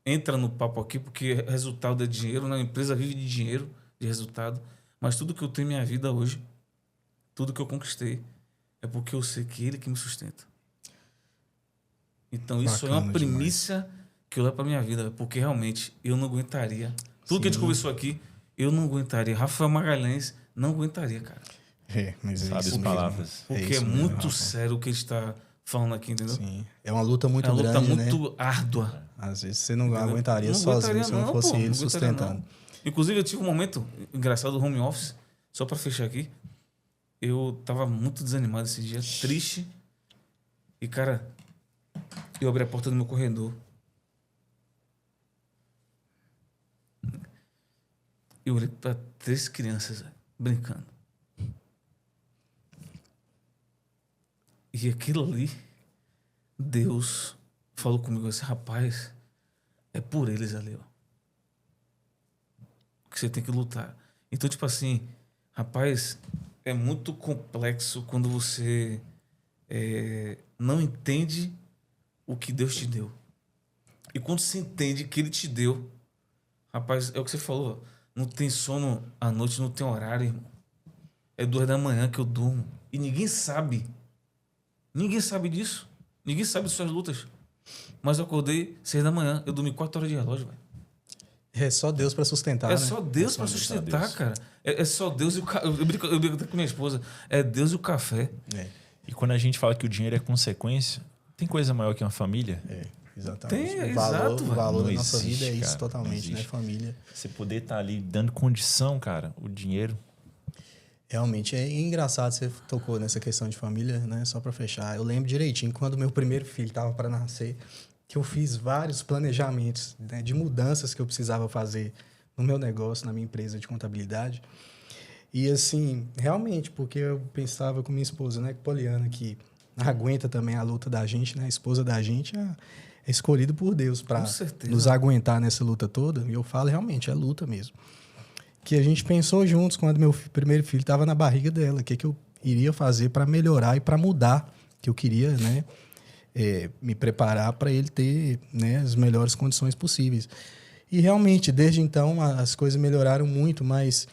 entra no papo aqui, porque resultado é dinheiro, né? A empresa vive de dinheiro, de resultado. Mas tudo que eu tenho em minha vida hoje, tudo que eu conquistei, é porque eu sei que Ele que me sustenta. Então, isso é uma primícia que eu levo para minha vida, porque realmente eu não aguentaria. Tudo que a gente conversou aqui, eu não aguentaria. Rafael Magalhães não aguentaria, cara. Mas é Sabe isso as mesmo. palavras. Porque é muito sério o que a gente está falando aqui, entendeu? Sim. É uma luta muito É uma luta grande, muito árdua. Às vezes você não Entendeu? aguentaria Não sozinho aguentaria se não fosse pô, ele não aguentaria sustentando. não. Inclusive, eu tive um momento engraçado do home office, só para fechar aqui. Eu tava muito desanimado esse dia, triste. E, cara, eu abri a porta do meu corredor. Eu olhei para 3 crianças, velho, brincando. E aquilo ali, Deus falou comigo assim, rapaz, é por eles ali, ó, que você tem que lutar. Então, tipo assim, rapaz, é muito complexo quando você não entende o que Deus te deu. E quando você entende que Ele te deu, rapaz, é o que você falou, não tem sono à noite, não tem horário, irmão. É 2 da manhã que eu durmo. E ninguém sabe. Ninguém sabe disso. Ninguém sabe de suas lutas. Mas eu acordei 6 da manhã, eu dormi 4 horas de relógio, velho. É só Deus para sustentar, né? Só Deus para sustentar, Deus. Cara. É só Deus e o café. Eu brinco até com minha esposa. É Deus e o café. E quando a gente fala que o dinheiro é consequência, tem coisa maior que uma família? Exatamente. Tem, o valor, exato, o valor da não nossa existe, vida é isso cara, totalmente, né? Família. Você poder estar ali dando condição, cara, o dinheiro. Realmente é engraçado, você tocou nessa questão de família, né? Só para fechar. Eu lembro direitinho quando meu primeiro filho estava para nascer, que eu fiz vários planejamentos, né, de mudanças que eu precisava fazer no meu negócio, na minha empresa de contabilidade. E assim, realmente, porque eu pensava com minha esposa, né, Poliana, que aguenta também a luta da gente, né? A esposa da gente é escolhida por Deus para nos aguentar nessa luta toda. E eu falo, realmente, é luta mesmo. Que a gente pensou juntos quando meu primeiro filho estava na barriga dela, o que eu iria fazer para melhorar e para mudar, que eu queria, né, me preparar para ele ter, né, as melhores condições possíveis. E realmente, desde então, as coisas melhoraram muito, mas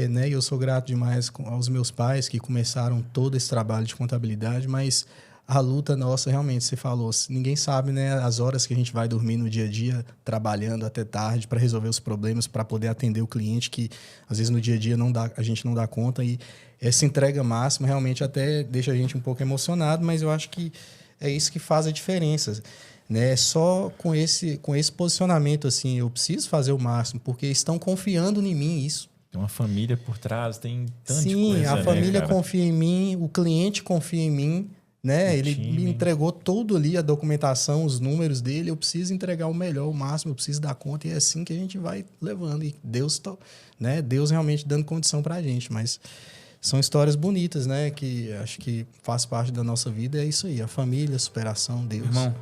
né, eu sou grato demais aos meus pais que começaram todo esse trabalho de contabilidade, mas a luta nossa, realmente, você falou, ninguém sabe, né, as horas que a gente vai dormir no dia a dia, trabalhando até tarde para resolver os problemas, para poder atender o cliente, que às vezes no dia a dia a gente não dá conta. E essa entrega máxima realmente até deixa a gente um pouco emocionado, mas eu acho que é isso que faz a diferença, né? Só com esse posicionamento, assim, eu preciso fazer o máximo, porque estão confiando em mim, isso. Tem uma família por trás, tem tanta Sim, coisa, Sim, a né, família cara? confia em mim, o cliente confia em mim, né? O Ele time. me entregou tudo ali, a documentação, os números dele. Eu preciso entregar o melhor, o máximo, eu preciso dar conta. E é assim que a gente vai levando. E Deus, né? Deus realmente dando condição pra gente. Mas são histórias bonitas, né? Que acho que faz parte da nossa vida. É isso aí, a família, a superação, Deus. Irmão,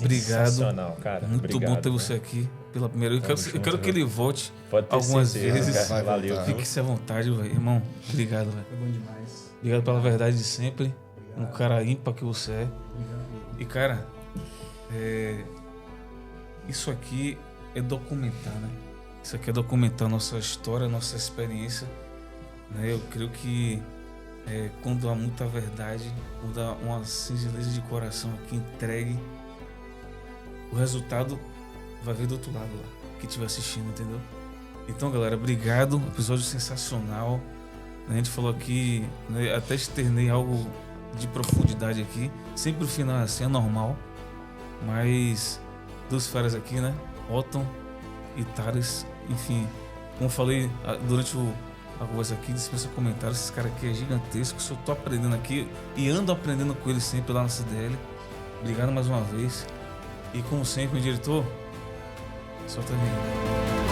obrigado. Sensacional, cara. Muito Obrigado, bom ter você cara. aqui pela primeira vez. Tamo Eu junto, quero que viu? ele volte Pode ter algumas certeza, vezes. cara. Valeu, voltar. viu? Fique-se à vontade, velho. Irmão, obrigado, velho. Foi bom demais. Obrigado pela verdade de sempre. Um cara ímpar que você é. E, cara, isso aqui é documentar, né? Isso aqui é documentar nossa história, nossa experiência. Né? Eu creio que quando há muita verdade, quando há uma singeleza de coração aqui entregue, o resultado vai vir do outro lado lá, que estiver assistindo, entendeu? Então, galera, obrigado. Episódio sensacional. A gente falou aqui, né, até externei algo de profundidade aqui. Sempre o final é assim, é normal. Mas duas feras aqui, né? Otton e Thales. Enfim, como eu falei durante a conversa aqui, dispensa comentários. Esse cara aqui é gigantesco. Eu tô aprendendo aqui e ando aprendendo com ele sempre lá na CDL. Obrigado mais uma vez. E como sempre, meu diretor, solta a vinheta.